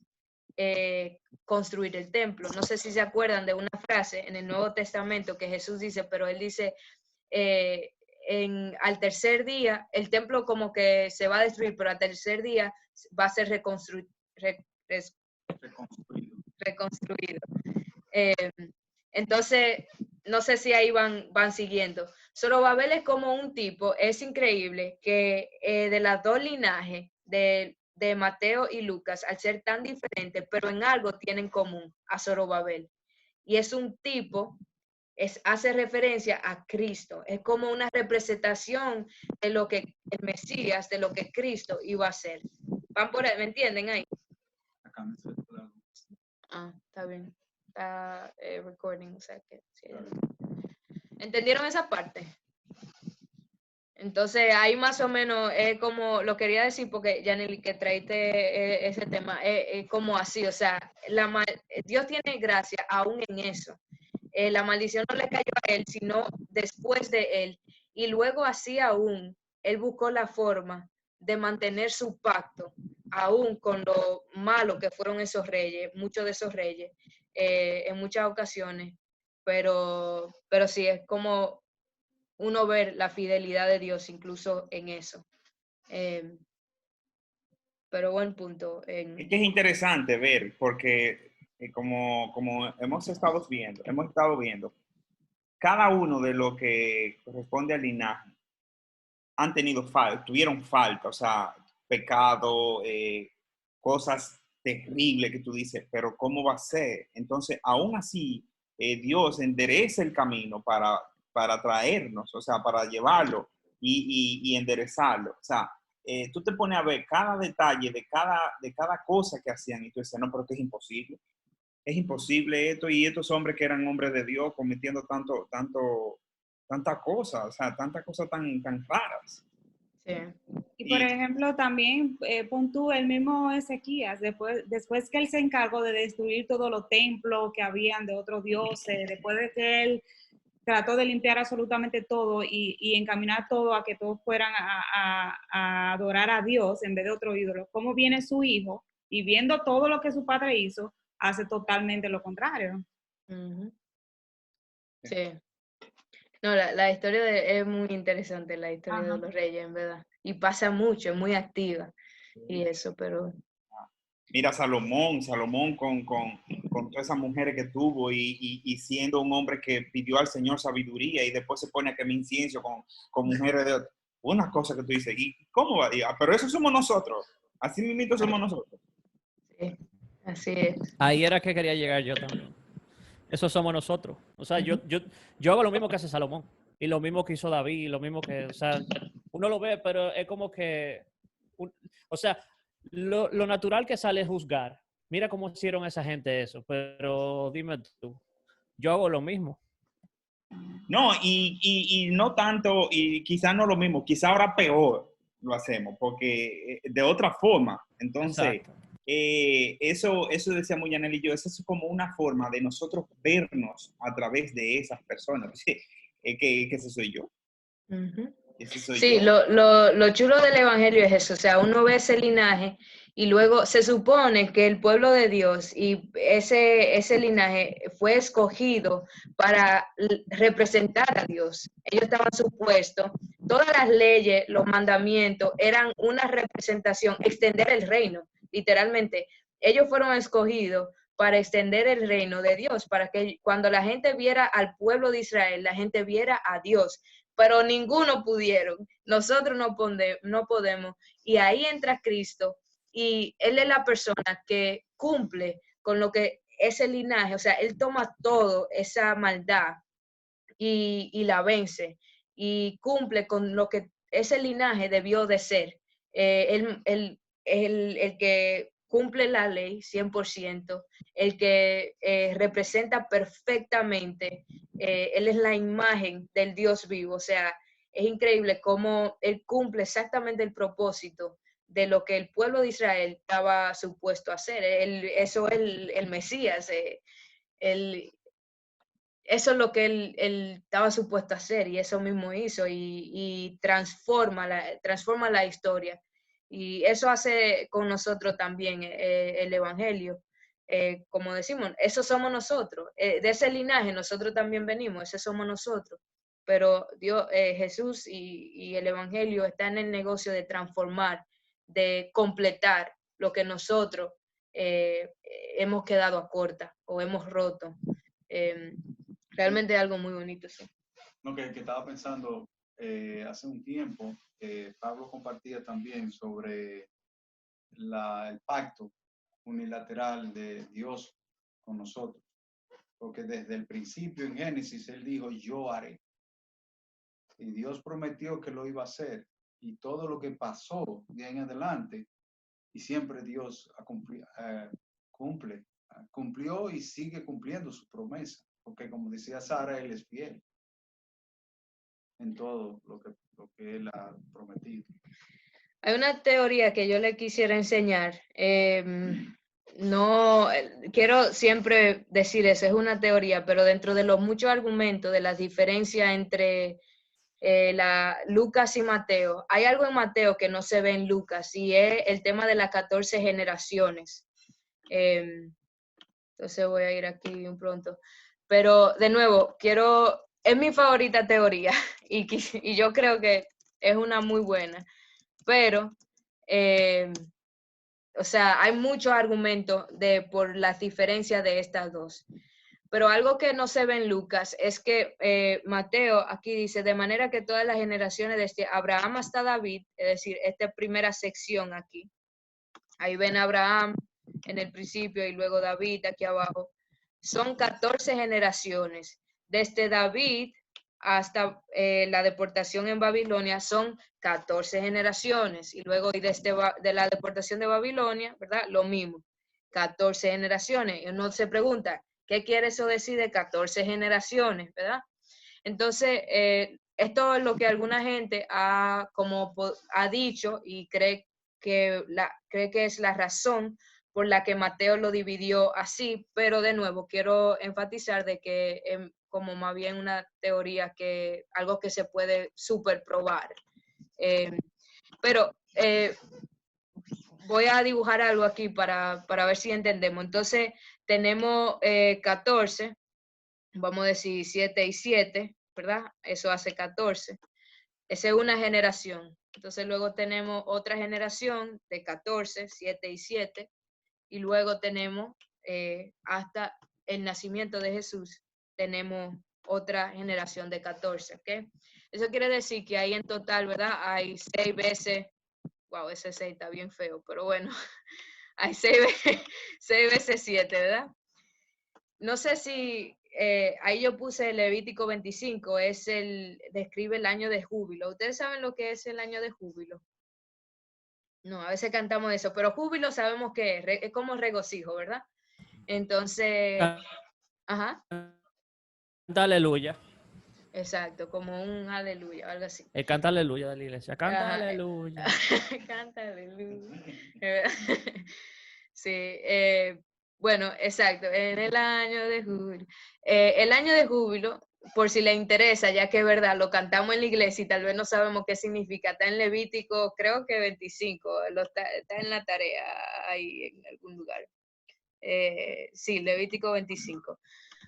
construir el templo. No sé si se acuerdan de una frase en el Nuevo Testamento que Jesús dice, pero él dice, al tercer día, el templo como que se va a destruir, pero al tercer día va a ser reconstruido. Entonces, no sé si ahí van siguiendo. Zorobabel es como un tipo, es increíble, que de las dos linajes, de Mateo y Lucas, al ser tan diferentes, pero en algo tienen en común a Zorobabel. Y es un tipo, hace referencia a Cristo. Es como una representación de lo que el Mesías, de lo que Cristo iba a hacer. ¿Van por ahí? ¿Me entienden ahí? Está bien. Está recording. O sea que, sí. ¿Entendieron esa parte? Entonces, ahí más o menos es como, lo quería decir porque, Yaneli, que traíste ese tema, es como así, o sea, Dios tiene gracia aún en eso. La maldición no le cayó a él, sino después de él. Y luego así aún, él buscó la forma de mantener su pacto, aún con lo malo que fueron esos reyes, muchos de esos reyes, en muchas ocasiones. Pero sí, es como uno ver la fidelidad de Dios incluso en eso. Pero buen punto. Es que es interesante ver, porque como hemos estado viendo, cada uno de lo que corresponde al linaje han tenido tuvieron falta, o sea, pecado, cosas terribles que tú dices, pero ¿cómo va a ser? Entonces, aún así, Dios endereza el camino para traernos, o sea, para llevarlo y enderezarlo. O sea, tú te pones a ver cada detalle de cada cosa que hacían y tú dices, no, pero que es imposible esto y estos hombres que eran hombres de Dios cometiendo tantas cosas, o sea, tantas cosas tan raras. Sí. Y por ejemplo, también pon tú el mismo Ezequías, después que él se encargó de destruir todos los templos que habían de otros dioses, después de que él trató de limpiar absolutamente todo y encaminar todo a que todos fueran a adorar a Dios en vez de otro ídolo, ¿cómo viene su hijo y viendo todo lo que su padre hizo, hace totalmente lo contrario? Uh-huh. Sí. No, la historia es muy interesante, la historia de los reyes, en verdad. Y pasa mucho, es muy activa. Y eso, pero... Mira, Salomón con todas esas mujeres que tuvo y siendo un hombre que pidió al Señor sabiduría y después se pone a quemar incienso con mujeres de una cosa que tú dices, ¿y cómo va? Pero eso somos nosotros, así mismo somos nosotros. Sí, así es. Ahí era que quería llegar yo también. Eso somos nosotros. O sea, yo hago lo mismo que hace Salomón. Y lo mismo que hizo David, y lo mismo que, o sea, uno lo ve, pero es como que, o sea, lo natural que sale es juzgar. Mira cómo hicieron esa gente eso, pero dime tú, yo hago lo mismo. No, y no tanto, y quizás no lo mismo, quizás ahora peor lo hacemos, porque de otra forma. Entonces, eso decíamos Yanel y yo, eso es como una forma de nosotros vernos a través de esas personas. Que ese soy yo. Uh-huh. Ese soy sí, yo. lo chulo del evangelio es eso, o sea, uno ve ese linaje y luego se supone que el pueblo de Dios y ese linaje fue escogido para representar a Dios. Ellos estaban supuestos, todas las leyes, los mandamientos eran una representación, extender el reino, literalmente. Ellos fueron escogidos para extender el reino de Dios, para que cuando la gente viera al pueblo de Israel, la gente viera a Dios. Pero ninguno pudieron, nosotros no podemos, y ahí entra Cristo, y Él es la persona que cumple con lo que ese linaje, o sea, Él toma todo esa maldad y la vence, y cumple con lo que ese linaje debió de ser, el que cumple la ley 100%, el que representa perfectamente, Él es la imagen del Dios vivo, o sea, es increíble cómo Él cumple exactamente el propósito de lo que el pueblo de Israel estaba supuesto a hacer. Eso es el Mesías, eso es lo que él estaba supuesto a hacer y eso mismo hizo y transforma la historia. Y eso hace con nosotros también el Evangelio. Como decimos, eso somos nosotros. De ese linaje nosotros también venimos, ese somos nosotros. Pero Dios, Jesús y el Evangelio están en el negocio de transformar, de completar lo que nosotros hemos quedado a corta o hemos roto. Realmente es algo muy bonito, sí. No, que estaba pensando hace un tiempo, Pablo compartía también sobre el pacto unilateral de Dios con nosotros. Porque desde el principio en Génesis, él dijo, yo haré. Y Dios prometió que lo iba a hacer. Y todo lo que pasó de ahí en adelante, y siempre Dios cumplió y sigue cumpliendo su promesa. Porque como decía Sara, Él es fiel en todo lo que Él ha prometido. Hay una teoría que yo le quisiera enseñar. No, quiero siempre decir eso, es una teoría, pero dentro de los muchos argumentos de las diferencias entre Lucas y Mateo, hay algo en Mateo que no se ve en Lucas y es el tema de las 14 generaciones. Entonces voy a ir aquí un pronto. Pero de nuevo, es mi favorita teoría y yo creo que es una muy buena. Pero, o sea, hay muchos argumentos por las diferencias de estas dos. Pero algo que no se ve en Lucas es que Mateo aquí dice, de manera que todas las generaciones desde Abraham hasta David, es decir, esta primera sección aquí, ahí ven a Abraham en el principio y luego David aquí abajo, son 14 generaciones. Desde David hasta la deportación en Babilonia son 14 generaciones. Y luego de la deportación de Babilonia, ¿verdad? Lo mismo, 14 generaciones. Y uno se pregunta, ¿qué quiere eso decir de 14 generaciones, verdad? Entonces, esto es lo que alguna gente ha dicho y cree que es la razón por la que Mateo lo dividió así, pero de nuevo quiero enfatizar de que es como más bien una teoría algo que se puede superprobar. Pero voy a dibujar algo aquí para ver si entendemos. Entonces, tenemos 14, vamos a decir 7 y 7, ¿verdad? Eso hace 14. Esa es una generación. Entonces, luego tenemos otra generación de 14, 7 y 7. Y luego tenemos hasta el nacimiento de Jesús, tenemos otra generación de 14, ¿ok? Eso quiere decir que ahí en total, ¿verdad? Hay 6 veces, wow, ese 6 está bien feo, pero bueno, hay 6 veces 7, ¿verdad? No sé si, ahí yo puse Levítico 25, describe el año de júbilo. ¿Ustedes saben lo que es el año de júbilo? No, a veces cantamos eso, pero júbilo sabemos que es como regocijo, ¿verdad? Entonces, ajá. Canta aleluya. Exacto, como un aleluya, algo así. Canta aleluya de la iglesia. Canta Ajá. aleluya. Canta aleluya. Sí, bueno, exacto, en el año de júbilo. El año de júbilo, por si le interesa, ya que es verdad, lo cantamos en la iglesia y tal vez no sabemos qué significa. Está en Levítico, creo que 25, está en la tarea ahí en algún lugar. Sí, Levítico 25.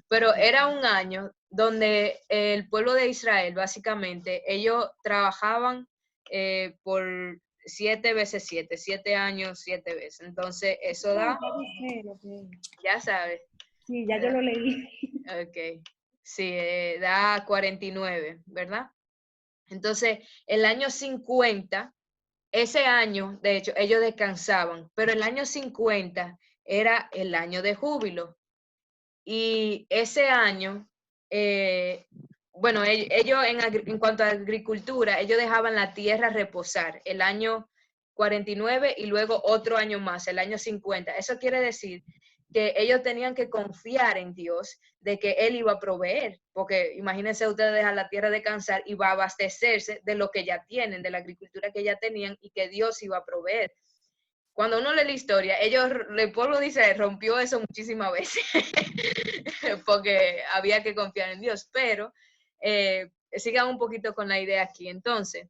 Pero era un año donde el pueblo de Israel, básicamente, ellos trabajaban por 7 veces 7, 7 años, 7 veces. Entonces, eso da... Ya sabes. Sí, ya yo lo leí. Ok. Sí, da 49, ¿verdad? Entonces, el año 50, ese año, de hecho, ellos descansaban, pero el año 50 era el año de júbilo. Y ese año, bueno, ellos en cuanto a agricultura, ellos dejaban la tierra reposar. El año 49 y luego otro año más, el año 50. Eso quiere decir que ellos tenían que confiar en Dios de que Él iba a proveer, porque imagínense ustedes dejar la tierra descansar y va a abastecerse de lo que ya tienen, de la agricultura que ya tenían y que Dios iba a proveer. Cuando uno lee la historia, el pueblo de Israel rompió eso muchísimas veces, porque había que confiar en Dios, pero sigan un poquito con la idea aquí. Entonces,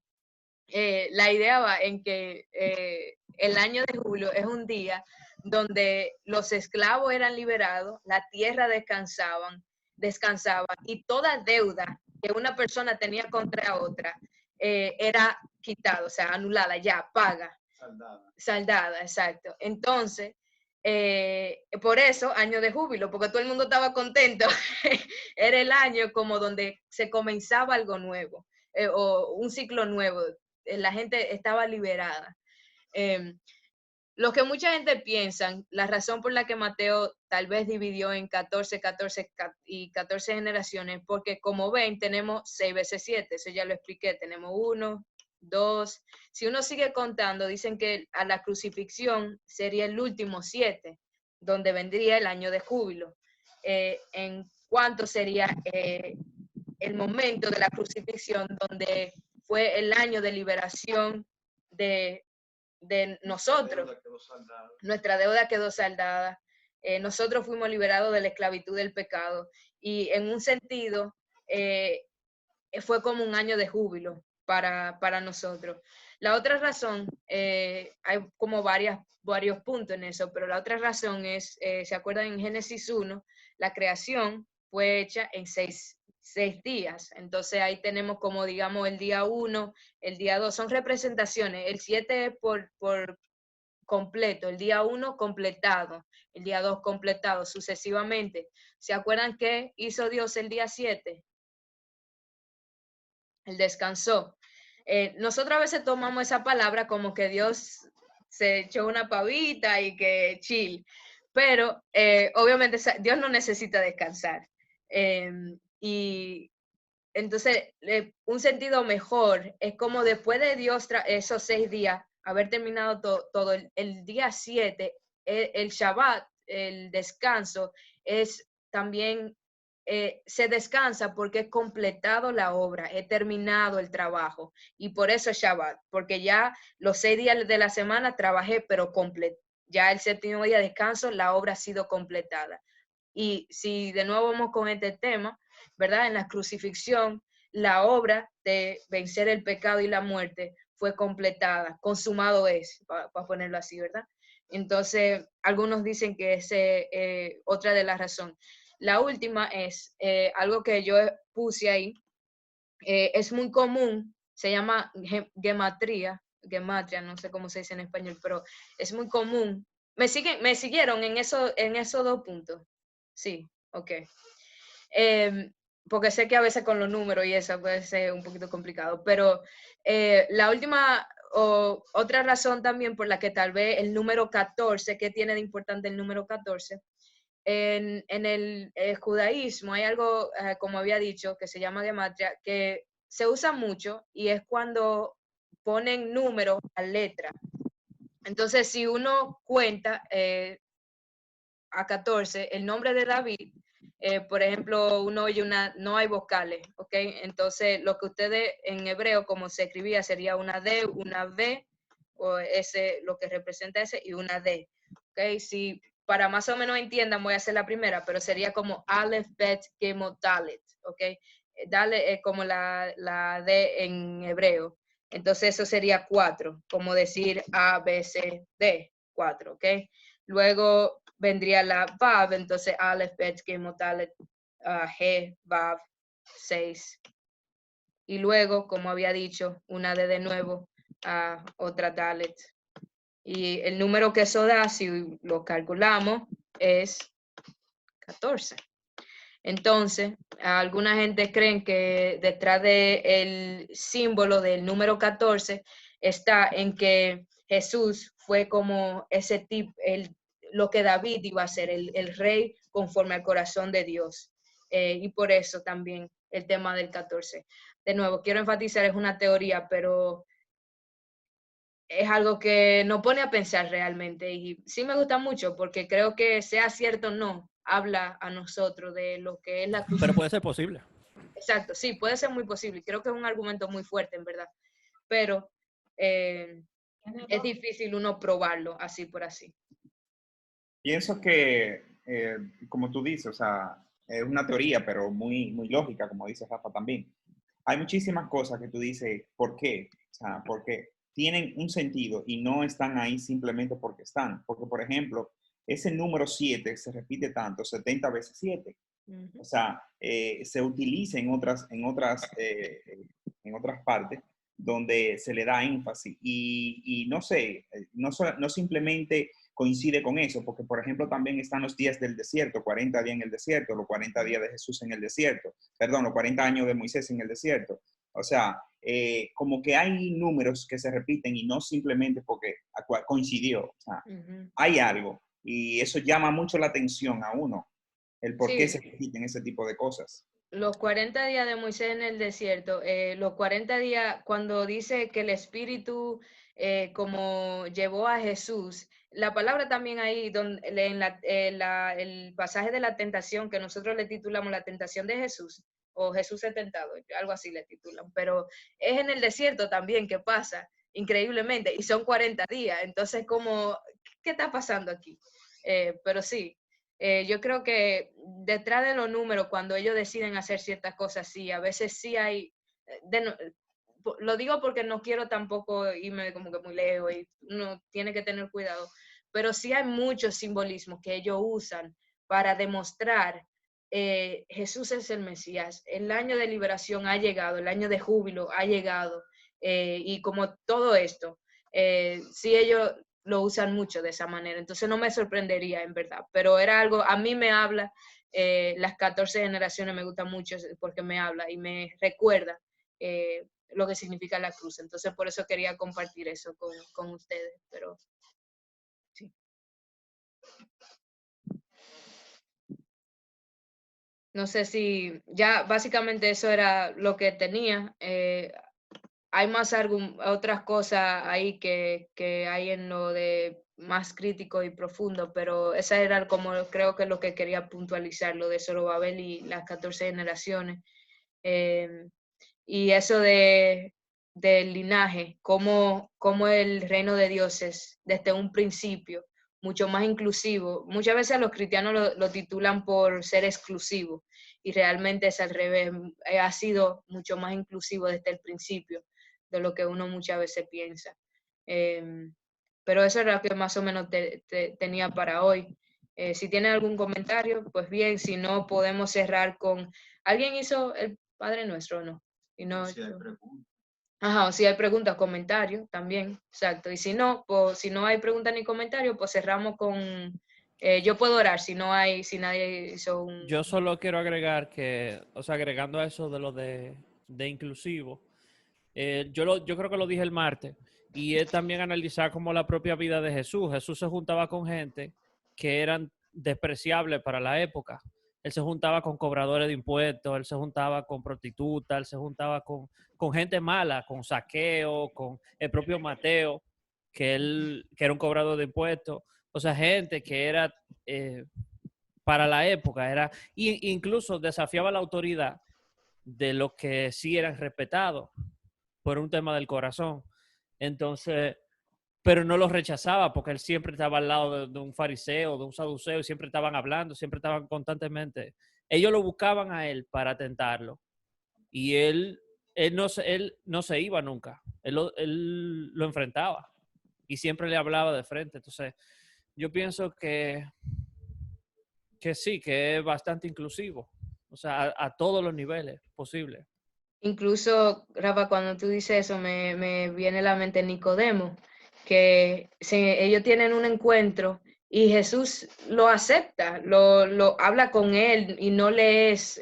la idea va en que el año de julio es un día donde los esclavos eran liberados, la tierra descansaba y toda deuda que una persona tenía contra otra era quitada, o sea, anulada, ya, paga. Saldada, exacto. Entonces, por eso, año de júbilo, porque todo el mundo estaba contento. Era el año como donde se comenzaba algo nuevo, o un ciclo nuevo. La gente estaba liberada. Lo que mucha gente piensa, la razón por la que Mateo tal vez dividió en 14 y 14 generaciones, porque como ven, tenemos 6 veces 7, eso ya lo expliqué, tenemos 1, 2, si uno sigue contando, dicen que a la crucifixión sería el último 7, donde vendría el año de júbilo. En cuánto sería el momento de la crucifixión, donde fue el año de liberación de nosotros. Nuestra deuda quedó saldada. Nosotros fuimos liberados de la esclavitud del pecado y en un sentido fue como un año de júbilo para nosotros. La otra razón, hay como varios puntos en eso, pero la otra razón es, ¿se acuerdan en Génesis 1? La creación fue hecha en 6 días. Entonces ahí tenemos como, digamos, el día 1, el día 2, son representaciones. El 7 por completo, el día 1 completado, el día 2 completado, sucesivamente. ¿Se acuerdan qué hizo Dios el día 7? Él descansó. Nosotros a veces tomamos esa palabra como que Dios se echó una pavita y que chill, pero obviamente Dios no necesita descansar. Y entonces, un sentido mejor es como después de Dios esos 6 días, haber terminado todo, el día 7, el Shabbat, el descanso, es también, se descansa porque he completado la obra, he terminado el trabajo. Y por eso es Shabbat, porque ya los 6 días de la semana trabajé, pero ya el 7º día de descanso, la obra ha sido completada. Y si de nuevo vamos con este tema, ¿verdad? En la crucifixión, la obra de vencer el pecado y la muerte fue completada, consumado es, para ponerlo así, ¿verdad? Entonces, algunos dicen que es otra de las razones. La última es algo que yo puse ahí, es muy común, se llama gematria, no sé cómo se dice en español, pero es muy común. ¿Me siguieron en esos 2 puntos? Sí, ok. Porque sé que a veces con los números y eso puede ser un poquito complicado, pero la última otra razón también por la que tal vez el número 14, ¿qué tiene de importante el número 14? En el judaísmo hay algo, como había dicho, que se llama gematria, que se usa mucho y es cuando ponen números a letra. Entonces, si uno cuenta a 14, el nombre de David, por ejemplo, uno oye no hay vocales, ¿ok? Entonces, lo que ustedes en hebreo, como se escribía, sería una D, una V, o ese, lo que representa ese, y una D, ¿ok? Si para más o menos entiendan, voy a hacer la primera, pero sería como Aleph, Bet, Gimel, Dalet, ¿ok? Dalet es como la D en hebreo. Entonces, eso sería 4, como decir A, B, C, D, 4, ¿ok? Luego vendría la Vav, entonces Aleph, Bet, Gimel, Dalet, He, Vav, 6. Y luego, como había dicho, una D de nuevo, otra Dalet. Y el número que eso da, si lo calculamos, es 14. Entonces, alguna gente creen que detrás del símbolo del número 14 está en que Jesús fue como ese tipo, lo que David iba a ser, el rey conforme al corazón de Dios. Y por eso también el tema del 14. De nuevo, quiero enfatizar, es una teoría, pero es algo que nos pone a pensar realmente. Y sí me gusta mucho porque creo que sea cierto o no, habla a nosotros de lo que es la crucifixión. Pero puede ser posible. Exacto, sí, puede ser muy posible. Creo que es un argumento muy fuerte, en verdad. Pero es difícil uno probarlo así por así. Pienso que, como tú dices, o sea, es una teoría, pero muy, muy lógica, como dice Rafa también. Hay muchísimas cosas que tú dices, ¿por qué? O sea, porque tienen un sentido y no están ahí simplemente porque están. Porque, por ejemplo, ese número 7 se repite tanto, 70 veces 7. O sea, se utiliza en otras partes donde se le da énfasis y no sé, no simplemente coincide con eso, porque por ejemplo también están los días del desierto, 40 días en el desierto, los 40 días de Jesús en el desierto, perdón, los 40 años de Moisés en el desierto. O sea, como que hay números que se repiten y no simplemente porque coincidió. O sea, hay algo y eso llama mucho la atención a uno, el por qué se repiten ese tipo de cosas. Los 40 días de Moisés en el desierto, los 40 días, cuando dice que el Espíritu como llevó a Jesús, la palabra también ahí, donde, el pasaje de la tentación, que nosotros le titulamos la tentación de Jesús, o Jesús el tentado, algo así le titulan, pero es en el desierto también que pasa, increíblemente, y son 40 días, entonces como, ¿qué está pasando aquí? Pero sí. Yo creo que detrás de los números, cuando ellos deciden hacer ciertas cosas, sí, a veces sí hay, lo digo porque no quiero tampoco irme como que muy lejos y uno tiene que tener cuidado, pero sí hay muchos simbolismos que ellos usan para demostrar Jesús es el Mesías, el año de liberación ha llegado, el año de júbilo ha llegado, y como todo esto, sí ellos lo usan mucho de esa manera, entonces no me sorprendería en verdad, pero era algo, a mí me habla, las 14 generaciones me gustan mucho porque me habla y me recuerda lo que significa la cruz, entonces por eso quería compartir eso con ustedes, pero sí. No sé si ya básicamente eso era lo que tenía. Hay más otras cosas ahí que hay en lo de más crítico y profundo, pero esa era como creo que lo que quería puntualizar, lo de Zorobabel y las 14 generaciones. Y eso del linaje, cómo el reino de Dios es desde un principio mucho más inclusivo. Muchas veces los cristianos lo titulan por ser exclusivo y realmente es al revés, ha sido mucho más inclusivo desde el principio de lo que uno muchas veces piensa. Pero eso era lo que más o menos tenía para hoy. Si tienen algún comentario, pues bien, si no, podemos cerrar con... ¿Alguien hizo el Padre Nuestro o no? Y no si hay preguntas. Ajá, o si hay preguntas, comentarios también, exacto. Y si no, pues, si no hay preguntas ni comentarios, pues cerramos con... yo puedo orar si nadie hizo un... Yo solo quiero agregar que, o sea, agregando a eso de lo de inclusivo, yo creo que lo dije el martes, y es también analizar como la propia vida de Jesús. Jesús se juntaba con gente que eran despreciables para la época. Él se juntaba con cobradores de impuestos, él se juntaba con prostitutas, él se juntaba con gente mala, con Zaqueo, con el propio Mateo, que era un cobrador de impuestos. O sea, gente que era, para la época, incluso desafiaba la autoridad de los que sí eran respetados por un tema del corazón. Entonces, pero no los rechazaba porque él siempre estaba al lado de un fariseo, de un saduceo, y siempre estaban hablando, siempre estaban constantemente. Ellos lo buscaban a él para tentarlo. Y él no se iba nunca. Él lo enfrentaba y siempre le hablaba de frente. Entonces, yo pienso que sí, que es bastante inclusivo. O sea, a todos los niveles posibles. Incluso, Rafa, cuando tú dices eso, me viene a la mente Nicodemo, que ellos tienen un encuentro y Jesús lo acepta, lo habla con él y no le es,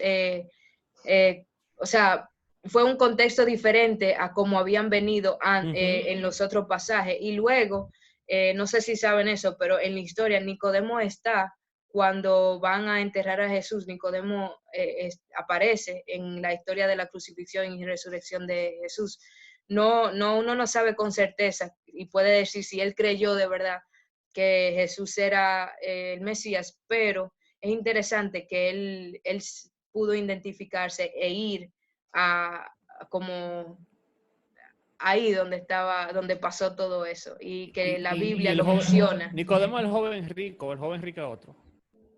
o sea, fue un contexto diferente a como habían venido en los otros pasajes. Y luego, no sé si saben eso, pero en la historia Nicodemo está cuando van a enterrar a Jesús. Nicodemo aparece en la historia de la crucifixión y resurrección de Jesús. uno no sabe con certeza y puede decir si él creyó de verdad que Jesús era el Mesías, pero es interesante que él pudo identificarse e ir a como ahí donde pasó todo eso, y que la Biblia lo menciona. Nicodemo es el joven rico es otro.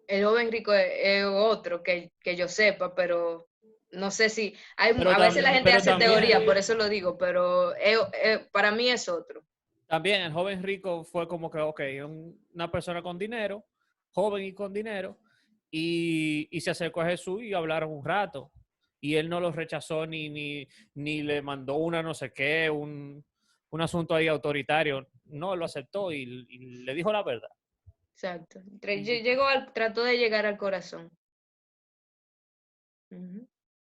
El joven rico es otro que yo sepa, pero no sé si, a veces la gente hace teoría, por eso lo digo, pero para mí es otro. También el joven rico fue como que, ok, una persona con dinero, joven y con dinero, y se acercó a Jesús y hablaron un rato. Y él no lo rechazó ni le mandó una no sé qué, un asunto ahí autoritario. No, lo aceptó y le dijo la verdad. Exacto. Trató de llegar al corazón.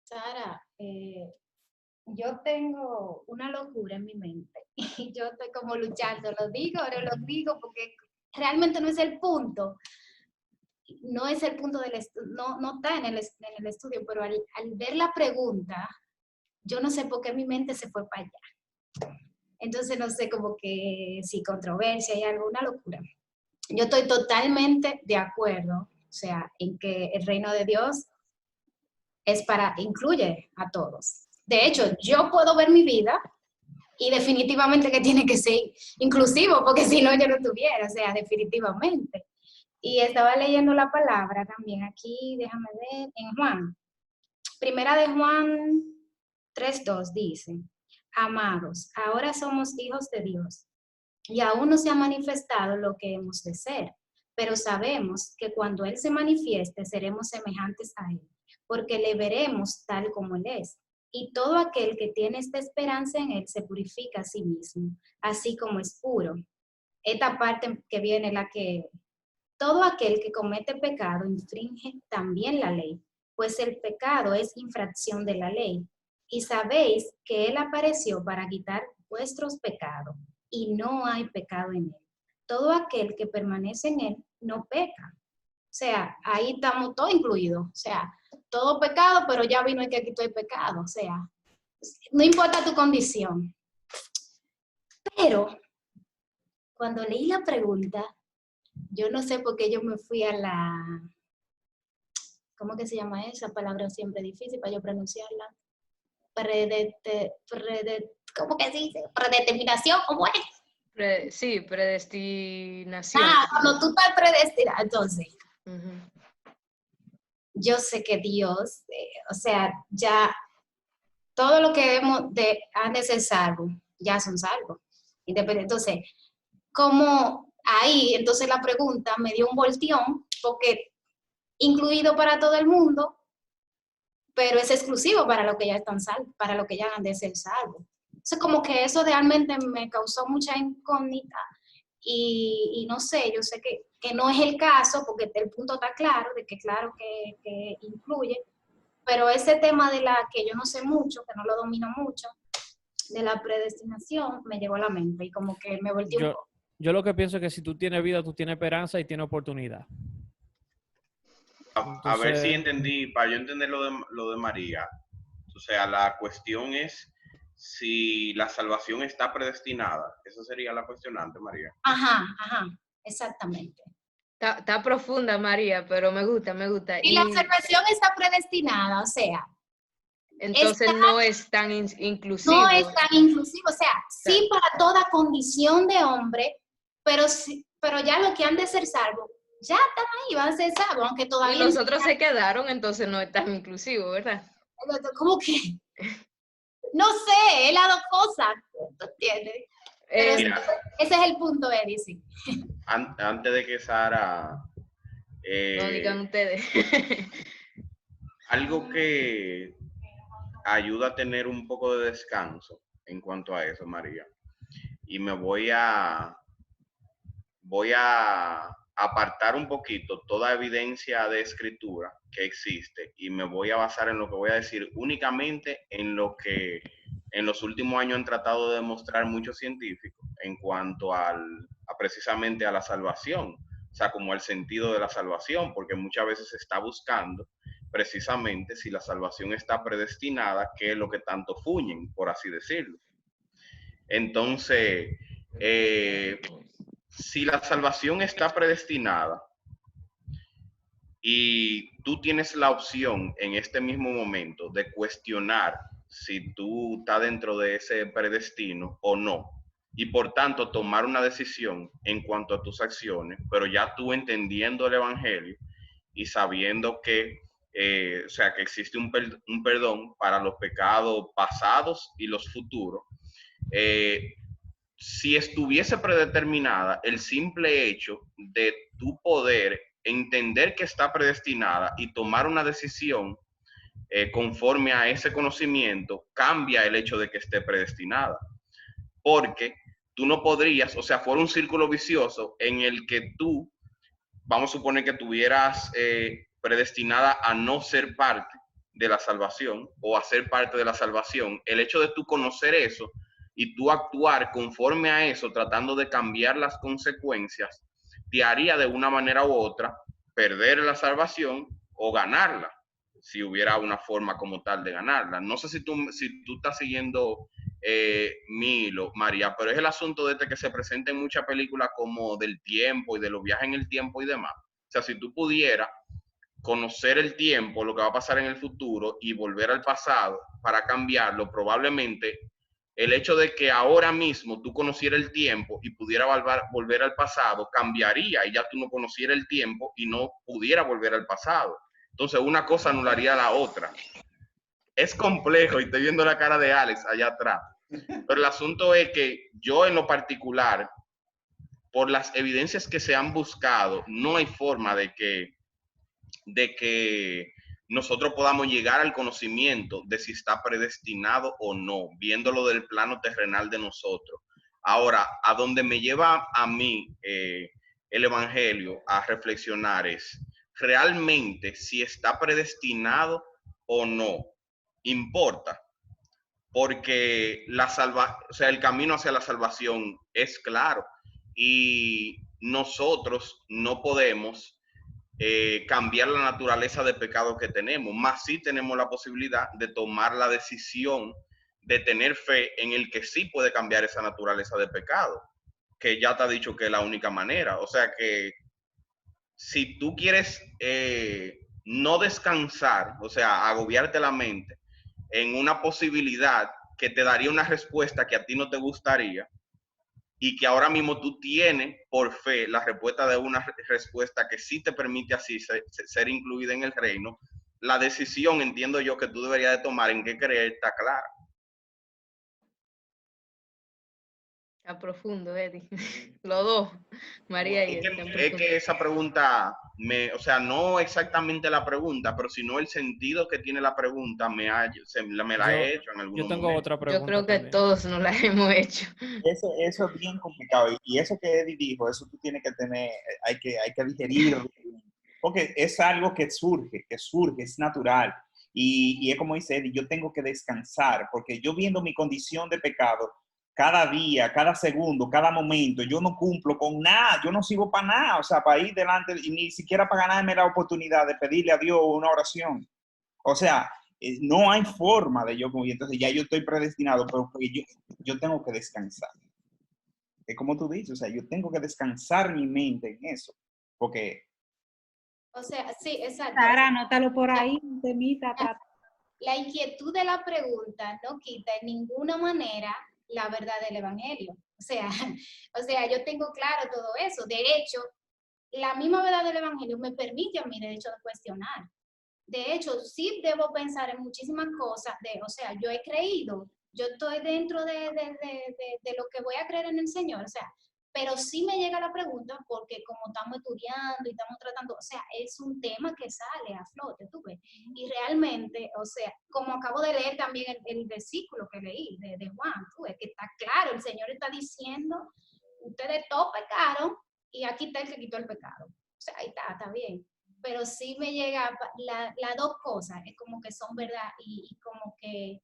Sara, yo tengo una locura en mi mente y yo estoy como luchando, lo digo o no lo digo, porque realmente no es el punto. No es el punto del no está en el estudio, pero al ver la pregunta, yo no sé por qué mi mente se fue para allá. Entonces no sé, como que si controversia y algo, una locura. Yo estoy totalmente de acuerdo, o sea, en que el reino de Dios incluye a todos. De hecho, yo puedo ver mi vida y definitivamente que tiene que ser inclusivo, porque si no yo no tuviera, o sea, definitivamente. Y estaba leyendo la palabra también aquí, déjame ver, en Juan. Primera de Juan 3:2 dice: amados, ahora somos hijos de Dios y aún no se ha manifestado lo que hemos de ser, pero sabemos que cuando Él se manifieste seremos semejantes a Él, porque le veremos tal como Él es. Y todo aquel que tiene esta esperanza en Él se purifica a sí mismo, así como es puro. Esta parte que viene, la que todo aquel que comete pecado infringe también la ley, pues el pecado es infracción de la ley. Y sabéis que Él apareció para quitar vuestros pecados, y no hay pecado en Él. Todo aquel que permanece en Él no peca. O sea, ahí estamos todos incluidos. O sea, todo pecado, pero ya vino el que quitó el pecado. O sea, no importa tu condición. Pero, cuando leí la pregunta, yo no sé por qué yo me fui a la... ¿Cómo que se llama esa palabra siempre difícil para yo pronunciarla? ¿Cómo que se dice? ¿Predeterminación? ¿Cómo es? Sí, predestinación. Cuando tú estás predestinado, entonces... Yo sé que Dios, o sea, ya todo lo que han de ser salvos, ya son salvos. Entonces, como ahí, entonces la pregunta me dio un volteón, porque incluido para todo el mundo, pero es exclusivo para los que ya están salvos, para los que ya han de ser salvos. Entonces, como que eso realmente me causó mucha incógnita. Y no sé, yo sé que no es el caso, porque el punto está claro, de que claro que incluye, pero ese tema de la que yo no sé mucho, que no lo domino mucho, de la predestinación, me llegó a la mente y como que me volteó un poco. Yo lo que pienso es que si tú tienes vida, tú tienes esperanza y tienes oportunidad. Entonces, a ver si entendí, para yo entender lo de María. O sea, la cuestión es si la salvación está predestinada. Esa sería la cuestionante, María. Ajá, exactamente. Está profunda, María, pero me gusta. Y la salvación está predestinada, o sea. Entonces no es tan inclusivo. No es tan inclusivo, o sea, sí para toda condición de hombre, pero ya los que han de ser salvos, ya están ahí, van a ser salvos, aunque todavía... Y los otros se quedaron, entonces no es tan inclusivo, ¿verdad? ¿Cómo que? No sé, es las dos cosas, ¿tú entiendes? Pero ese es el punto, Eddie, sí. Antes de que Sara... no digan ustedes. Algo que ayuda a tener un poco de descanso en cuanto a eso, María. Y me voy a apartar un poquito toda evidencia de escritura que existe y me voy a basar en lo que voy a decir únicamente en lo que en los últimos años han tratado de demostrar muchos científicos en cuanto precisamente a la salvación, o sea, como el sentido de la salvación, porque muchas veces se está buscando precisamente si la salvación está predestinada, que es lo que tanto fuñen, por así decirlo. Entonces, si la salvación está predestinada y tú tienes la opción en este mismo momento de cuestionar si tú estás dentro de ese predestino o no, y por tanto tomar una decisión en cuanto a tus acciones, pero ya tú entendiendo el Evangelio y sabiendo que, o sea, que existe un perdón para los pecados pasados y los futuros, si estuviese predeterminada, el simple hecho de tu poder entender que está predestinada y tomar una decisión conforme a ese conocimiento, cambia el hecho de que esté predestinada. Porque tú no podrías, o sea, fuera un círculo vicioso en el que tú, vamos a suponer que tuvieras predestinada a no ser parte de la salvación o a ser parte de la salvación. El hecho de tú conocer eso y tú actuar conforme a eso, tratando de cambiar las consecuencias, te haría de una manera u otra perder la salvación o ganarla, si hubiera una forma como tal de ganarla. No sé si tú estás siguiendo mi hilo, María, pero es el asunto de que se presenta en muchas películas como del tiempo y de los viajes en el tiempo y demás. O sea, si tú pudieras conocer el tiempo, lo que va a pasar en el futuro y volver al pasado para cambiarlo, probablemente el hecho de que ahora mismo tú conocieras el tiempo y pudiera volver al pasado cambiaría y ya tú no conocieras el tiempo y no pudiera volver al pasado. Entonces una cosa anularía la otra. Es complejo y estoy viendo la cara de Alex allá atrás. Pero el asunto es que yo en lo particular, por las evidencias que se han buscado, no hay forma de que nosotros podamos llegar al conocimiento de si está predestinado o no, viéndolo del plano terrenal de nosotros. Ahora, a donde me lleva a mí el Evangelio a reflexionar es realmente si está predestinado o no, importa, porque o sea, el camino hacia la salvación es claro y nosotros no podemos cambiar la naturaleza de pecado que tenemos, más sí tenemos la posibilidad de tomar la decisión de tener fe en el que sí puede cambiar esa naturaleza de pecado, que ya te ha dicho que es la única manera. O sea que si tú quieres no descansar, o sea, agobiarte la mente en una posibilidad que te daría una respuesta que a ti no te gustaría, y que ahora mismo tú tienes por fe la respuesta de una respuesta que sí te permite así ser incluida en el reino, la decisión, entiendo yo, que tú deberías de tomar en qué creer está clara. Está profundo, Eddie. Los dos, María y es que esa pregunta, o sea, no exactamente la pregunta, pero sino el sentido que tiene la pregunta me la he hecho en algún momento. Yo tengo otra pregunta. Yo creo que también todos nos la hemos hecho. Eso es bien complicado. Y eso que Eddie dijo, eso tú tienes que tener, hay que digerirlo. Porque es algo que surge, es natural. Y es como dice Eddie, yo tengo que descansar, porque yo viendo mi condición de pecado, cada día, cada segundo, cada momento, yo no cumplo con nada, yo no sirvo para nada, o sea, para ir delante, y ni siquiera para ganarme la oportunidad de pedirle a Dios una oración. O sea, no hay forma de yo, y entonces ya yo estoy predestinado, pero yo tengo que descansar. Es como tú dices, o sea, yo tengo que descansar mi mente en eso, porque... O sea, sí, exacto. Sara, anótalo por ahí, temita. La inquietud de la pregunta no quita en ninguna manera la verdad del Evangelio. O sea, yo tengo claro todo eso. De hecho, la misma verdad del Evangelio me permite a mí, de hecho, de cuestionar. De hecho, sí debo pensar en muchísimas cosas. O sea, yo he creído, yo estoy dentro de lo que voy a creer en el Señor. O sea, pero sí me llega la pregunta porque como estamos estudiando y estamos tratando, o sea, es un tema que sale a flote, tú ves. Y realmente, o sea, como acabo de leer también el versículo que leí de Juan, tú ves, que está claro, el Señor está diciendo, ustedes todos pecaron y aquí está el que quitó el pecado. O sea, ahí está bien. Pero sí me llega las dos cosas, es como que son verdad y como que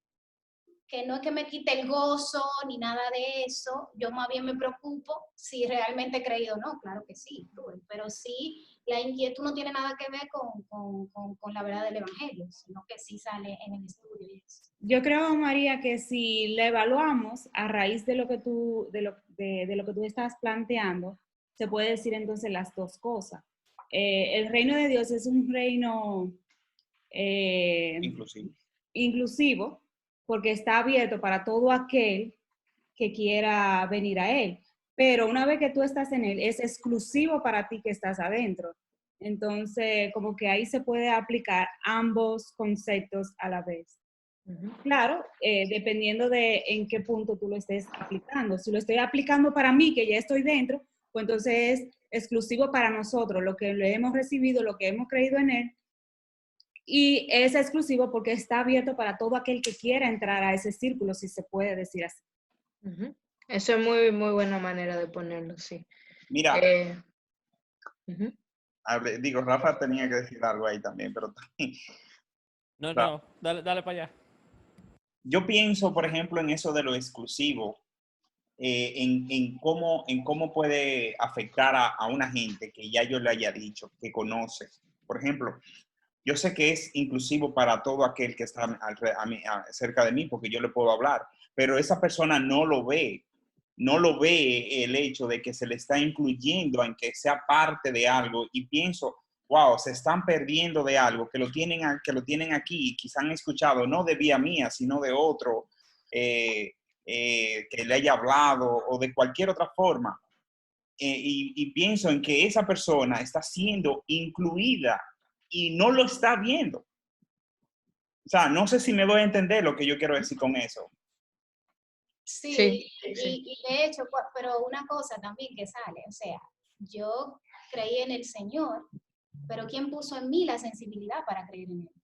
no es que me quite el gozo ni nada de eso, yo más bien me preocupo si realmente he creído o no, claro que sí, pero sí la inquietud no tiene nada que ver con la verdad del evangelio, sino que sí sale en el estudio y eso. Yo creo, María, que si la evaluamos a raíz de lo que tú, de lo que tú estás planteando, se puede decir entonces las dos cosas. El reino de Dios es un reino inclusivo, porque está abierto para todo aquel que quiera venir a él. Pero una vez que tú estás en él, es exclusivo para ti que estás adentro. Entonces, como que ahí se puede aplicar ambos conceptos a la vez. Claro, dependiendo de en qué punto tú lo estés aplicando. Si lo estoy aplicando para mí, que ya estoy dentro, pues entonces es exclusivo para nosotros, lo que le hemos recibido, lo que hemos creído en él, y es exclusivo porque está abierto para todo aquel que quiera entrar a ese círculo, si se puede decir así. Eso es muy, muy buena manera de ponerlo, sí. Mira, digo, Rafa tenía que decir algo ahí también, pero también... No, dale para allá. Yo pienso, por ejemplo, en eso de lo exclusivo, en cómo puede afectar a una gente que ya yo le haya dicho, que conoce. Por ejemplo, yo sé que es inclusivo para todo aquel que está cerca de mí, porque yo le puedo hablar, pero esa persona no lo ve el hecho de que se le está incluyendo en que sea parte de algo, y pienso, wow, se están perdiendo de algo, que lo tienen aquí, quizás han escuchado, no de vía mía, sino de otro, que le haya hablado o de cualquier otra forma. Y pienso en que esa persona está siendo incluida y no lo está viendo. O sea, no sé si me doy a entender lo que yo quiero decir con eso. Sí. Y de hecho, pero una cosa también que sale, o sea, yo creí en el Señor, pero ¿quién puso en mí la sensibilidad para creer en Él?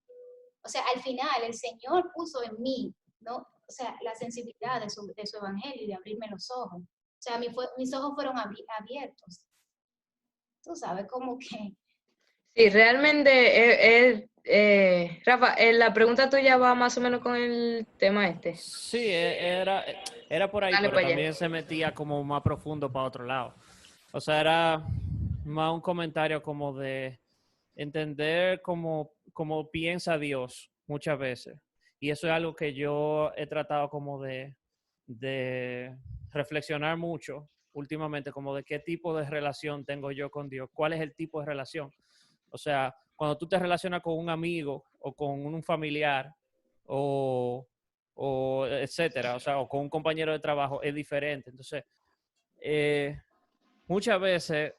O sea, al final el Señor puso en mí, ¿no? O sea, la sensibilidad de su evangelio y de abrirme los ojos. O sea, mis ojos fueron abiertos. Tú sabes, como que... Sí, realmente, Rafa, la pregunta tuya va más o menos con el tema este. Sí, era por ahí, Dale pero para también allá. se metía como más profundo para otro lado. O sea, era más un comentario como de entender cómo piensa Dios muchas veces. Y eso es algo que yo he tratado como de reflexionar mucho últimamente, como de qué tipo de relación tengo yo con Dios, cuál es el tipo de relación. O sea, cuando tú te relacionas con un amigo o con un familiar o etcétera, o sea, o con un compañero de trabajo, es diferente. Entonces, muchas veces,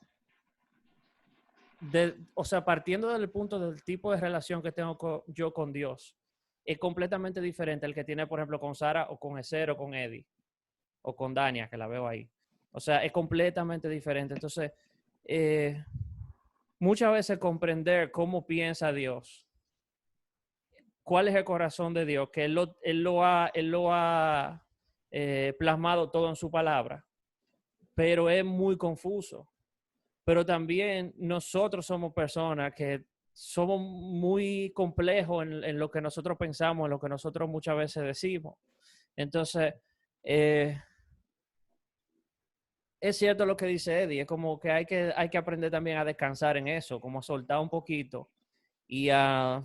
o sea, partiendo del punto del tipo de relación que tengo yo con Dios, es completamente diferente al que tiene, por ejemplo, con Sara o con Ezer o con Eddie o con Dania, que la veo ahí. O sea, es completamente diferente. Entonces, muchas veces comprender cómo piensa Dios, cuál es el corazón de Dios, que Él lo ha plasmado todo en su palabra, pero es muy confuso. Pero también nosotros somos personas que somos muy complejos en lo que nosotros pensamos, en lo que nosotros muchas veces decimos. Entonces, es cierto lo que dice Eddie, es como que hay que aprender también a descansar en eso, como a soltar un poquito y a,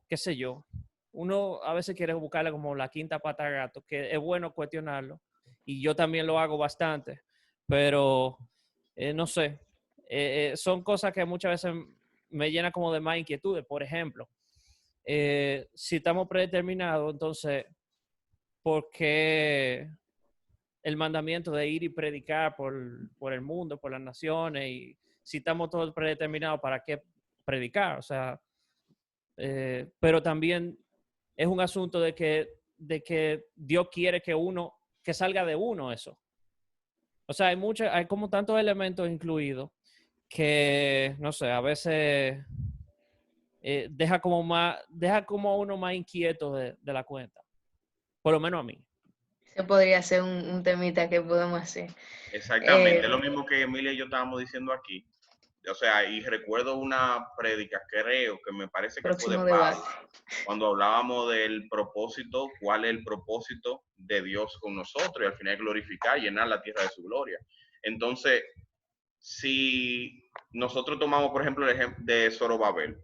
qué sé yo, uno a veces quiere buscarle como la quinta pata al gato, que es bueno cuestionarlo, y yo también lo hago bastante, pero no sé, son cosas que muchas veces me llenan como de más inquietudes. Por ejemplo, si estamos predeterminados, entonces, ¿por qué el mandamiento de ir y predicar por el mundo, por las naciones? Y si estamos todos predeterminados, ¿para qué predicar? O sea, pero también es un asunto de que Dios quiere que salga de uno eso. O sea, hay como tantos elementos incluidos que, no sé, a veces deja como a uno más inquieto de la cuenta. Por lo menos a mí. Ese podría ser un temita que podemos hacer. Exactamente, es lo mismo que Emilia y yo estábamos diciendo aquí. O sea, y recuerdo una prédica, creo que me parece que fue de Pablo, cuando hablábamos del propósito, cuál es el propósito de Dios con nosotros, y al final glorificar, llenar la tierra de su gloria. Entonces, si nosotros tomamos, por ejemplo, el ejemplo de Zorobabel.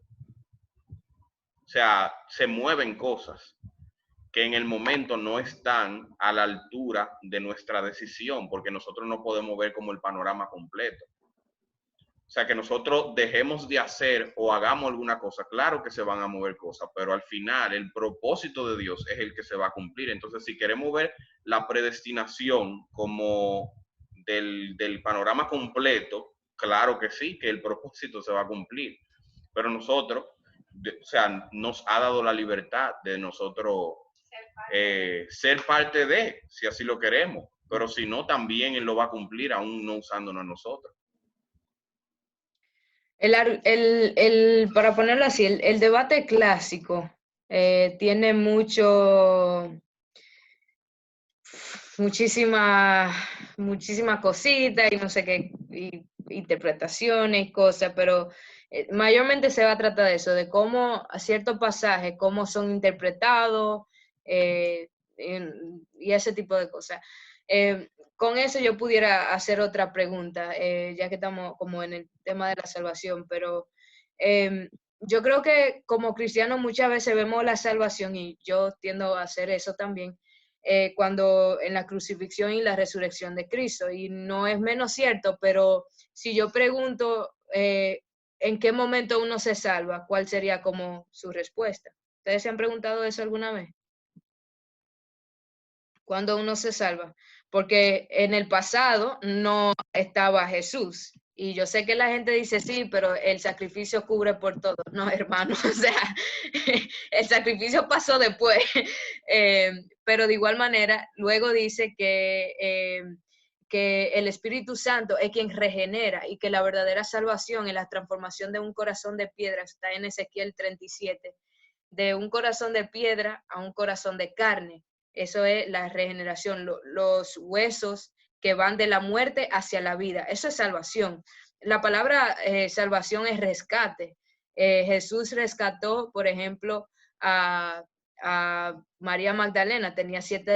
O sea, se mueven cosas que en el momento no están a la altura de nuestra decisión, porque nosotros no podemos ver como el panorama completo. O sea, que nosotros dejemos de hacer o hagamos alguna cosa, claro que se van a mover cosas, pero al final el propósito de Dios es el que se va a cumplir. Entonces, si queremos ver la predestinación como del panorama completo, claro que sí, que el propósito se va a cumplir. Pero nosotros, o sea, nos ha dado la libertad de nosotros ser parte de, si así lo queremos. Pero si no, también Él lo va a cumplir, aún no usándonos a nosotros. Para ponerlo así, el debate clásico tiene muchísimas cositas y no sé qué, interpretaciones y cosas, pero mayormente se va a tratar de eso, de cómo a ciertos pasajes, cómo son interpretados y ese tipo de cosas. Con eso yo pudiera hacer otra pregunta, ya que estamos como en el tema de la salvación, pero yo creo que como cristianos muchas veces vemos la salvación, y yo tiendo a hacer eso también, cuando en la crucifixión y la resurrección de Cristo, y no es menos cierto, pero si yo pregunto en qué momento uno se salva, ¿cuál sería como su respuesta? ¿Ustedes se han preguntado eso alguna vez? ¿Cuándo uno se salva? Porque en el pasado no estaba Jesús. Y yo sé que la gente dice, sí, pero el sacrificio cubre por todo. No, hermano, o sea, el sacrificio pasó después. Pero de igual manera, luego dice que el Espíritu Santo es quien regenera y que la verdadera salvación es la transformación de un corazón de piedra, está en Ezequiel 37, de un corazón de piedra a un corazón de carne. Eso es la regeneración, los huesos que van de la muerte hacia la vida. Eso es salvación. La palabra salvación es rescate. Jesús rescató, por ejemplo, a María Magdalena, tenía 7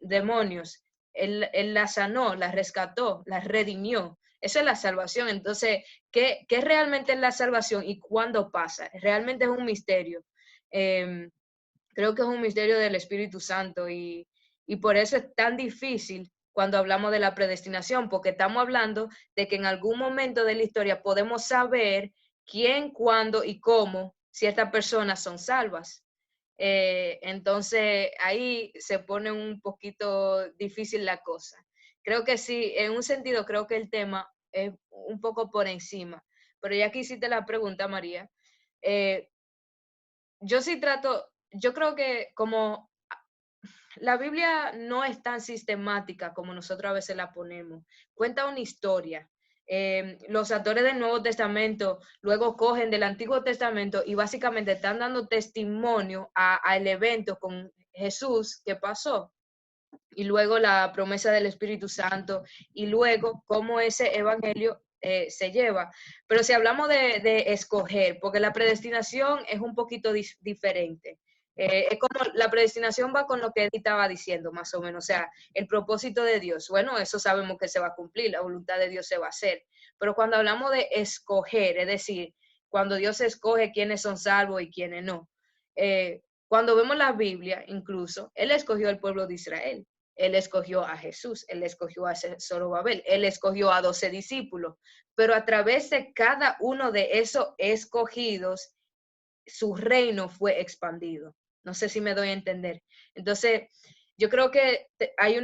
demonios. Él la sanó, la rescató, la redimió. Eso es la salvación. Entonces, ¿qué realmente es la salvación y cuándo pasa? Realmente es un misterio. Creo que es un misterio del Espíritu Santo y por eso es tan difícil cuando hablamos de la predestinación, porque estamos hablando de que en algún momento de la historia podemos saber quién, cuándo y cómo ciertas personas son salvas. Entonces ahí se pone un poquito difícil la cosa. Creo que sí, en un sentido creo que el tema es un poco por encima, pero ya que hiciste la pregunta, María, yo creo que como la Biblia no es tan sistemática como nosotros a veces la ponemos, cuenta una historia. Los autores del Nuevo Testamento luego cogen del Antiguo Testamento y básicamente están dando testimonio al evento con Jesús que pasó, y luego la promesa del Espíritu Santo, y luego cómo ese evangelio se lleva. Pero si hablamos de escoger, porque la predestinación es un poquito diferente. Es como la predestinación va con lo que él estaba diciendo, más o menos. O sea, el propósito de Dios, bueno, eso sabemos que se va a cumplir, la voluntad de Dios se va a hacer. Pero cuando hablamos de escoger, es decir, cuando Dios escoge quiénes son salvos y quiénes no. Cuando vemos la Biblia, incluso, Él escogió al pueblo de Israel. Él escogió a Jesús, Él escogió a Zorobabel, Él escogió a 12 discípulos, pero a través de cada uno de esos escogidos, su reino fue expandido. No sé si me doy a entender. Entonces, yo creo que hay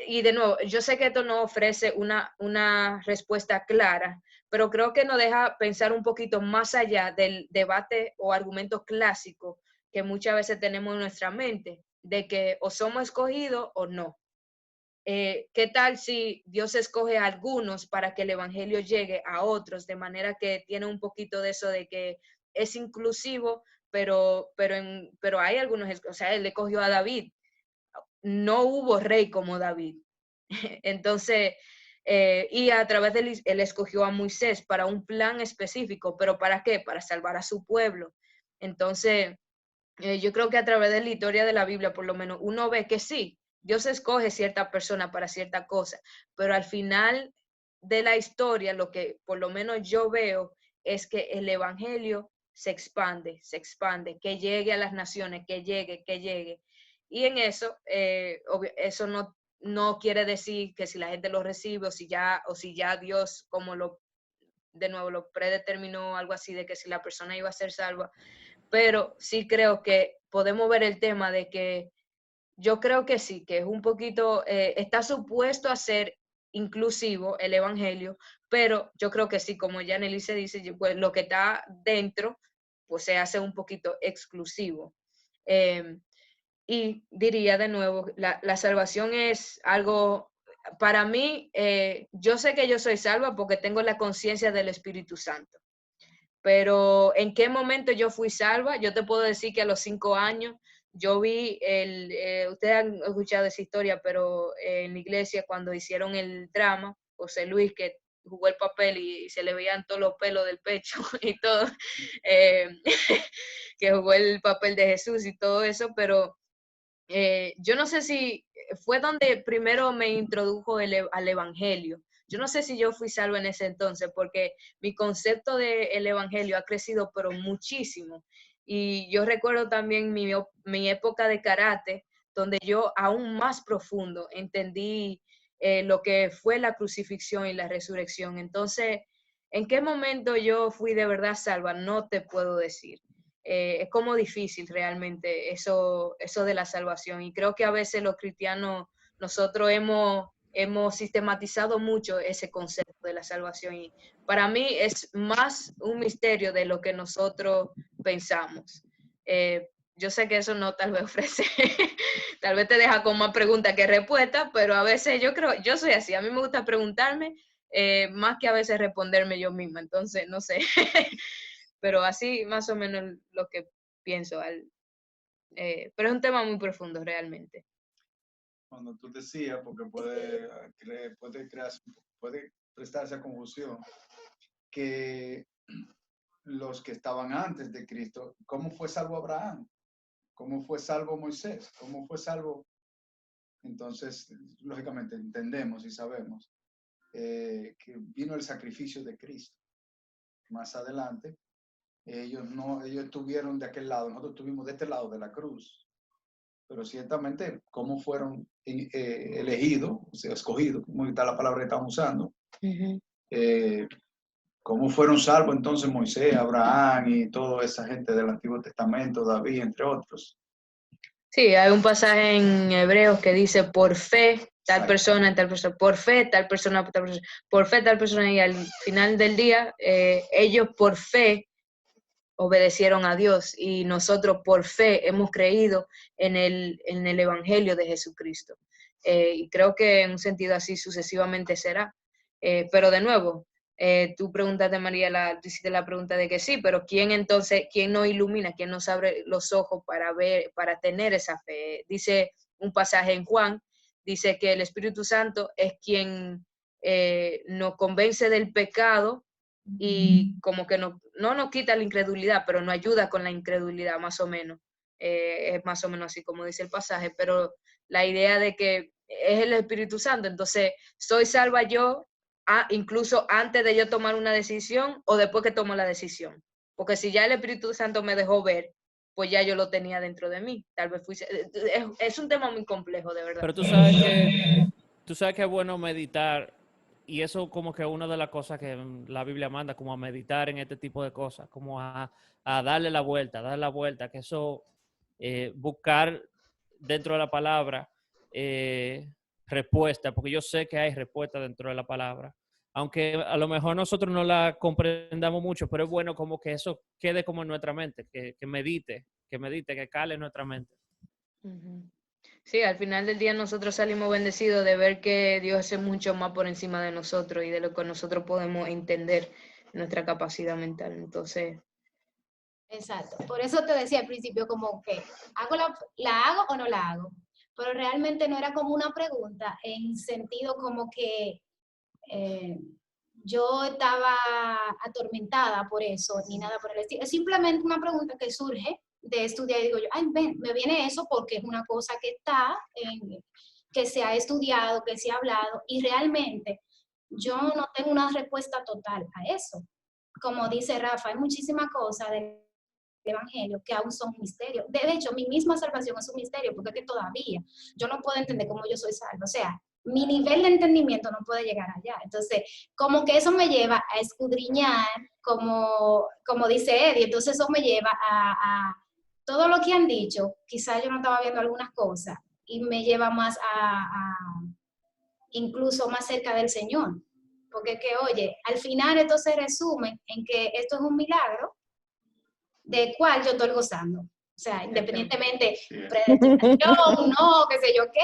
y de nuevo, yo sé que esto no ofrece una respuesta clara, pero creo que nos deja pensar un poquito más allá del debate o argumento clásico que muchas veces tenemos en nuestra mente, de que o somos escogidos o no. ¿Qué tal si Dios escoge a algunos para que el evangelio llegue a otros? De manera que tiene un poquito de eso de que es inclusivo, pero hay algunos, o sea, Él escogió a David. No hubo rey como David. Entonces, y a través de él escogió a Moisés para un plan específico, pero ¿para qué? Para salvar a su pueblo. Entonces, yo creo que a través de la historia de la Biblia, por lo menos, uno ve que sí, Dios escoge cierta persona para cierta cosa, pero al final de la historia, lo que por lo menos yo veo es que el evangelio se expande, que llegue a las naciones, que llegue. Y en eso, eso no quiere decir que si la gente lo recibe o si ya Dios de nuevo lo predeterminó, algo así, de que si la persona iba a ser salva. Pero sí creo que podemos ver el tema de que yo creo que sí, que es un poquito, está supuesto a ser inclusivo el evangelio, pero yo creo que sí, como ya Nelly dice, pues lo que está dentro, pues se hace un poquito exclusivo. Y diría de nuevo, la salvación es algo, para mí, yo sé que yo soy salva porque tengo la conciencia del Espíritu Santo, pero ¿en qué momento yo fui salva? Yo te puedo decir que a los 5 años, yo vi ustedes han escuchado esa historia, pero en la iglesia cuando hicieron el drama, José Luis, que jugó el papel y se le veían todos los pelos del pecho y todo, que jugó el papel de Jesús y todo eso, pero yo no sé si fue donde primero me introdujo al evangelio. Yo no sé si yo fui salvo en ese entonces, porque mi concepto del evangelio ha crecido, pero muchísimo. Y yo recuerdo también mi época de karate, donde yo aún más profundo entendí lo que fue la crucifixión y la resurrección. Entonces, ¿en qué momento yo fui de verdad salva? No te puedo decir. Es como difícil realmente eso de la salvación. Y creo que a veces los cristianos, nosotros hemos sistematizado mucho ese concepto de la salvación. Y para mí es más un misterio de lo que nosotros pensamos. Yo sé que eso no tal vez ofrece, tal vez te deja con más preguntas que respuestas, pero a veces yo soy así. A mí me gusta preguntarme más que a veces responderme yo misma. Entonces, no sé. Pero así más o menos lo que pienso. Pero es un tema muy profundo realmente. Cuando tú decías, porque puede prestarse a confusión, que los que estaban antes de Cristo, ¿cómo fue salvo Abraham? ¿Cómo fue salvo Moisés? ¿Cómo fue salvo? Entonces, lógicamente entendemos y sabemos que vino el sacrificio de Cristo. Más adelante, ellos estuvieron de aquel lado, nosotros estuvimos de este lado de la cruz. Pero ciertamente, ¿cómo fueron elegidos, o sea, escogidos, como está la palabra que estamos usando? ¿Cómo fueron salvos entonces Moisés, Abraham y toda esa gente del Antiguo Testamento, David, entre otros? Sí, hay un pasaje en Hebreos que dice, por fe, tal persona, por fe, tal persona, por fe, tal persona, y al final del día, ellos por fe obedecieron a Dios y nosotros por fe hemos creído en el Evangelio de Jesucristo. Y creo que en un sentido así sucesivamente será. Pero de nuevo, tú preguntaste, María, hiciste la pregunta de que sí, pero ¿quién nos ilumina, quién nos abre los ojos para ver, para tener esa fe? Dice un pasaje en Juan, dice que el Espíritu Santo es quien nos convence del pecado y como que no nos quita la incredulidad, pero nos ayuda con la incredulidad, más o menos. Es más o menos así como dice el pasaje, pero la idea de que es el Espíritu Santo, entonces soy salva yo incluso antes de yo tomar una decisión o después que tomo la decisión, porque si ya el Espíritu Santo me dejó ver, pues ya yo lo tenía dentro de mí, tal vez es un tema muy complejo, de verdad. Pero tú sabes que es bueno meditar. Y eso como que una de las cosas que la Biblia manda, como a meditar en este tipo de cosas, como a darle la vuelta, que eso, buscar dentro de la palabra respuesta, porque yo sé que hay respuesta dentro de la palabra. Aunque a lo mejor nosotros no la comprendamos mucho, pero es bueno como que eso quede como en nuestra mente, que medite, que cale en nuestra mente. Uh-huh. Sí, al final del día nosotros salimos bendecidos de ver que Dios es mucho más por encima de nosotros y de lo que nosotros podemos entender, nuestra capacidad mental. Entonces. Exacto. Por eso te decía al principio como que, ¿la hago o no la hago? Pero realmente no era como una pregunta en sentido como que yo estaba atormentada por eso, ni nada por el estilo. Es simplemente una pregunta que surge de estudiar y digo yo, ay, me viene eso porque es una cosa que que se ha estudiado, que se ha hablado y realmente yo no tengo una respuesta total a eso. Como dice Rafa, hay muchísimas cosas del Evangelio que aún son misterios. De hecho, mi misma salvación es un misterio, porque es que todavía yo no puedo entender cómo yo soy salvo. O sea, mi nivel de entendimiento no puede llegar allá. Entonces, como que eso me lleva a escudriñar, como dice Eddie, entonces eso me lleva a todo lo que han dicho, quizás yo no estaba viendo algunas cosas, y me lleva más incluso más cerca del Señor. Porque que, oye, al final esto se resume en que esto es un milagro del cual yo estoy gozando. O sea, independientemente, predestinación, no, qué sé yo qué,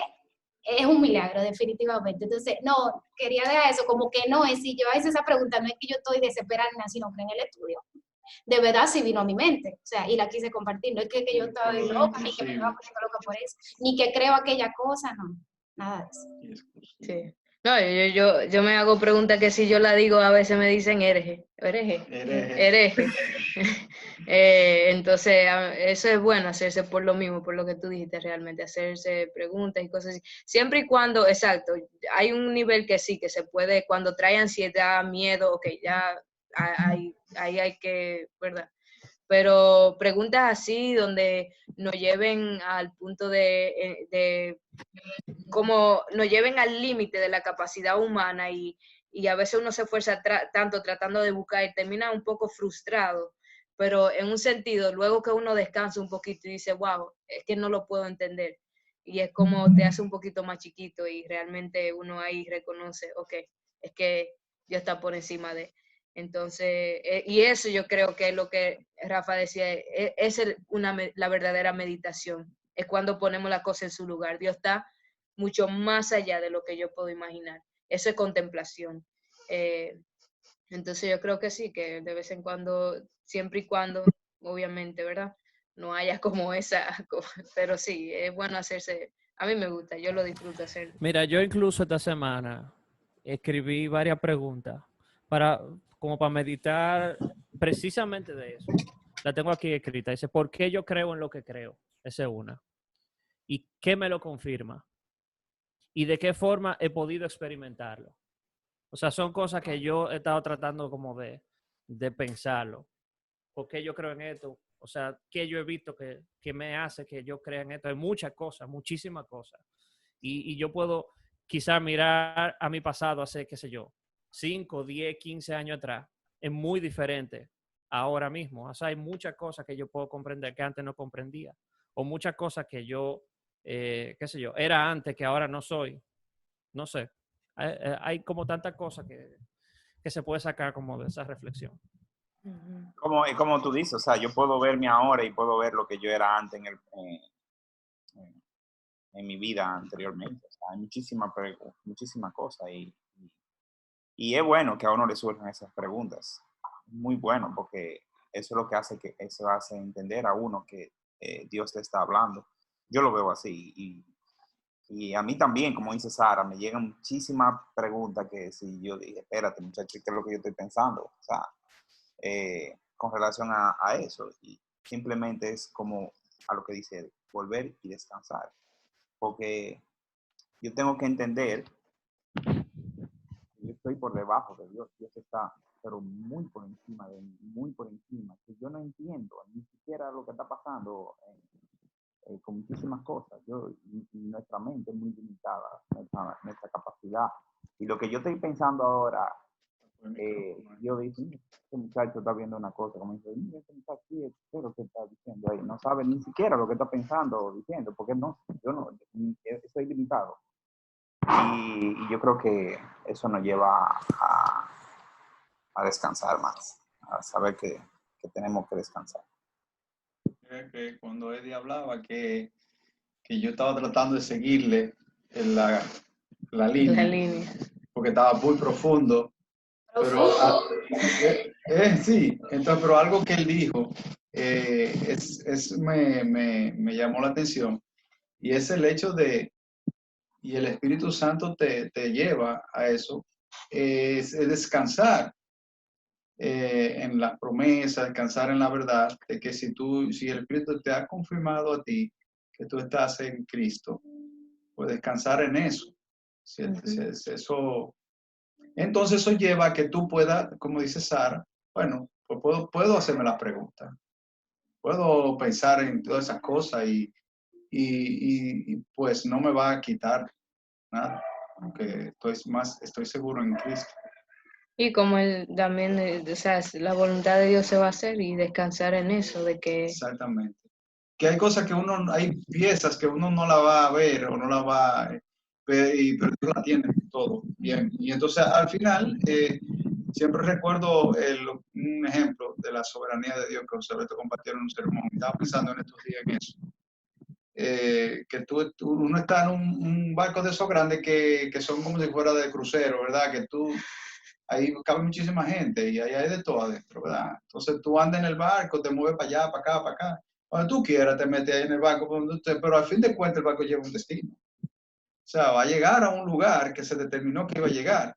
es un milagro, definitivamente. Entonces, no, quería dejar eso, como que no es, si yo hice esa pregunta, no es que yo estoy desesperada, sino que en el estudio. De verdad sí vino a mi mente, o sea, y la quise compartir. No es que yo estaba loca, ni que me estaba poniendo loca por eso, ni que creo aquella cosa, no, nada de eso. Sí. No, yo me hago preguntas que si yo la digo a veces me dicen hereje. Entonces, eso es bueno, hacerse por lo mismo, por lo que tú dijiste realmente, hacerse preguntas y cosas así. Siempre y cuando, exacto, hay un nivel que sí, que se puede, cuando trae ansiedad, miedo, ok, ya ahí hay que, ¿verdad? Pero preguntas así donde nos lleven al punto de como nos lleven al límite de la capacidad humana y a veces uno se esfuerza tanto tratando de buscar y termina un poco frustrado, pero en un sentido, luego que uno descansa un poquito y dice, wow, es que no lo puedo entender, y es como te hace un poquito más chiquito y realmente uno ahí reconoce, ok, es que Dios está por encima de... Entonces, y eso yo creo que es lo que Rafa decía, es la verdadera meditación, es cuando ponemos la cosa en su lugar. Dios está mucho más allá de lo que yo puedo imaginar. Eso es contemplación. Entonces yo creo que sí, que de vez en cuando, siempre y cuando, obviamente, ¿verdad? No haya como esa, pero sí, es bueno hacerse, a mí me gusta, yo lo disfruto hacer. Mira, yo incluso esta semana escribí varias preguntas como para meditar precisamente de eso. La tengo aquí escrita. Dice, ¿por qué yo creo en lo que creo? Esa es una. ¿Y qué me lo confirma? ¿Y de qué forma he podido experimentarlo? O sea, son cosas que yo he estado tratando como de pensarlo. ¿Por qué yo creo en esto? O sea, ¿qué yo he visto que me hace que yo crea en esto? Hay muchas cosas, muchísimas cosas. Y yo puedo quizás mirar a mi pasado hace, qué sé yo, 5, 10, 15 años atrás. Es muy diferente ahora mismo. O sea, hay muchas cosas que yo puedo comprender que antes no comprendía. O muchas cosas que yo, qué sé yo, era antes que ahora no soy. No sé. Hay como tantas cosas que se puede sacar como de esa reflexión. Como tú dices, o sea, yo puedo verme ahora y puedo ver lo que yo era antes en mi vida anteriormente. O sea, hay muchísimas cosas y es bueno que a uno le surjan esas preguntas. Muy bueno, porque eso es lo que hace eso hace entender a uno que Dios te está hablando. Yo lo veo así y a mí también, como dice Sara, me llegan muchísimas preguntas que si yo dije, espérate muchachos, ¿qué es lo que yo estoy pensando? O sea, con relación a eso. Y simplemente es como a lo que dice, volver y descansar. Porque yo tengo que entender que yo estoy por debajo de Dios. Dios está, pero muy por encima de mí, muy por encima. Que yo no entiendo ni siquiera lo que está pasando con muchísimas cosas. Nuestra mente es muy limitada, nuestra capacidad. Y lo que yo estoy pensando ahora, yo digo, este muchacho está viendo una cosa, como dice, mira, este muchacho, ¿qué es lo que está diciendo ahí? No sabe ni siquiera lo que está pensando o diciendo, porque yo no, estoy limitado. Y yo creo que eso nos lleva a descansar más, a saber que tenemos que descansar. Que cuando Eddie hablaba que yo estaba tratando de seguirle en la línea, porque estaba muy profundo, pero sí, entonces, pero algo que él dijo me llamó la atención, y es el hecho y el Espíritu Santo te lleva a eso, es descansar en las promesas, descansar en la verdad, de que si el Espíritu te ha confirmado a ti que tú estás en Cristo, pues descansar en eso. Eso Entonces eso lleva a que tú puedas, como dice Sara, bueno, pues puedo hacerme las preguntas, puedo pensar en todas esas cosas y pues no me va a quitar nada, porque estoy seguro en Cristo. Y como él también, o sea, la voluntad de Dios se va a hacer y descansar en eso, de que... Exactamente. Que hay cosas que hay piezas que uno no la va a ver o no la va a ver, pero Dios la tiene todo bien. Y entonces al final, siempre recuerdo un ejemplo de la soberanía de Dios que José Alberto compartió en un sermón. Estaba pensando en estos días en eso. Que uno está en un barco de esos grandes que son como si fuera de crucero, ¿verdad? Que ahí cabe muchísima gente y ahí hay de todo adentro, ¿verdad? Entonces tú andas en el barco, te mueves para allá, para acá, para acá. Cuando tú quieras te metes ahí en el barco, pero al fin de cuentas el barco lleva un destino. O sea, va a llegar a un lugar que se determinó que iba a llegar.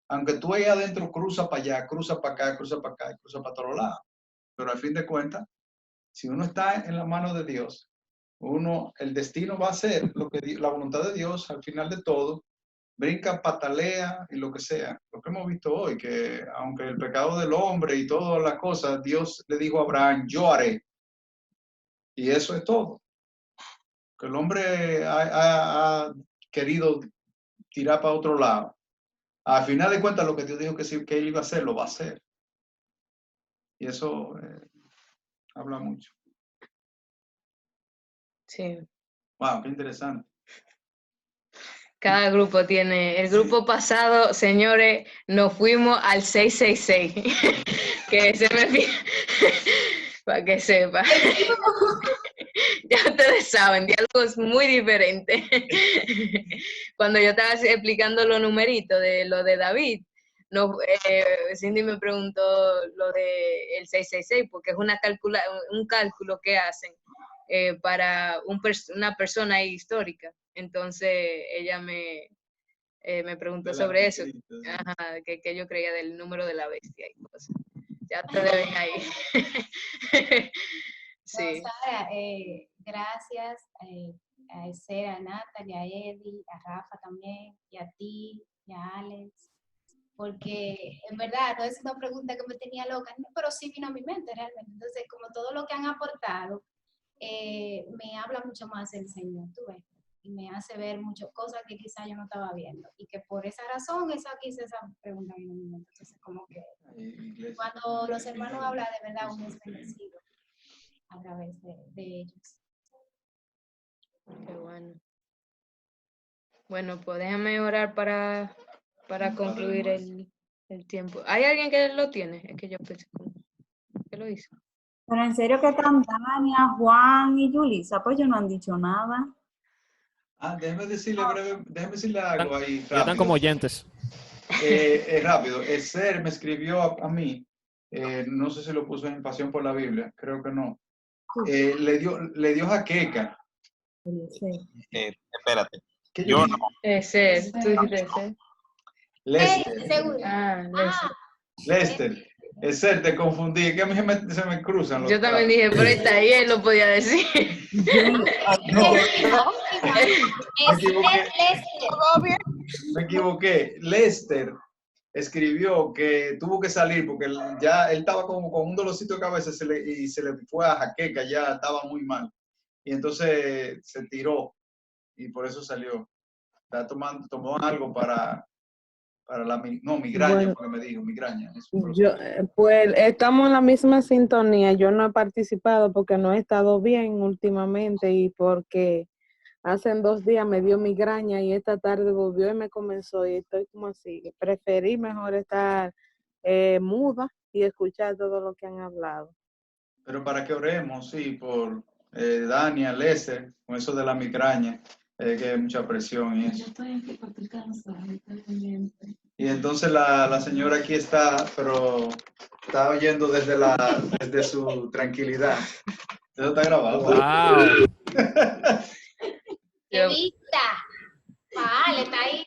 Aunque tú ahí adentro cruzas para allá, cruzas para acá, cruzas para acá, cruzas para todos lados. Pero al fin de cuentas, si uno está en la mano de Dios, el destino va a ser la voluntad de Dios al final de todo. Brinca, patalea y lo que sea. Lo que hemos visto hoy, que aunque el pecado del hombre y todas las cosas, Dios le dijo a Abraham, yo haré. Y eso es todo. Que el hombre ha querido tirar para otro lado. Al final de cuentas, lo que Dios dijo que él iba a hacer, lo va a hacer. Y eso habla mucho. Sí. Wow, qué interesante. Cada grupo tiene, el grupo pasado, señores, nos fuimos al 666, que se me para que sepa. Ya ustedes saben, diálogos muy diferentes. Cuando yo estaba explicando los numeritos de lo de David, Cindy me preguntó lo de el 666, porque es un cálculo que hacen para una persona histórica. Entonces ella me preguntó sobre eso, ajá, que yo creía del número de la bestia y cosas. Ya ustedes ven ahí. Sí. No, Sara, gracias a Esther, a Natalia, a Eddie, a Rafa también, y a ti, y a Alex, porque en verdad no es una pregunta que me tenía loca, pero sí vino a mi mente realmente. Entonces, como todo lo que han aportado, me habla mucho más el Señor, tú ves, y me hace ver muchas cosas que quizás yo no estaba viendo, y que por esa razón esa pregunta vino a mi mente. Entonces, como que cuando los hermanos hablan, de verdad uno es bendecido a través de ellos. Qué bueno. Bueno, pues déjame orar para concluir el tiempo. ¿Hay alguien que lo tiene? Es que yo pensé que lo hizo. Pero en serio que están Tania, Juan y Yulisa, pues ellos no han dicho nada. Déjeme decirle algo ahí rápido. Ya están como oyentes. Rápido. Esther me escribió a mí, no sé si lo puso en Pasión por la Biblia, creo que no. Le dio jaqueca. Espérate. Yo no. Ese, tú dijiste ese. Lester. Esther, te confundí, es que a mí se me cruzan los Yo también dije, pero está ahí, él lo podía decir. Me equivoqué. Lester escribió que tuvo que salir porque él estaba como con un dolorcito de cabeza y se le fue a jaqueca, ya estaba muy mal. Y entonces se tiró y por eso salió. Tomó algo para la migraña, Bueno, porque me dijo, migraña. Pues estamos en la misma sintonía. Yo no he participado porque no he estado bien últimamente y porque hace 2 días me dio migraña y esta tarde volvió y me comenzó y estoy como así. Preferí mejor estar muda y escuchar todo lo que han hablado. Pero para que oremos, sí, por Dania, Lester, con eso de la migraña, que hay mucha presión y eso. Yo estoy aquí para estoy cansada, estoy pendiente. Y entonces la señora aquí está, pero está oyendo desde su tranquilidad. Eso está grabado. Wow. ¡Qué vista! Vale, está ahí.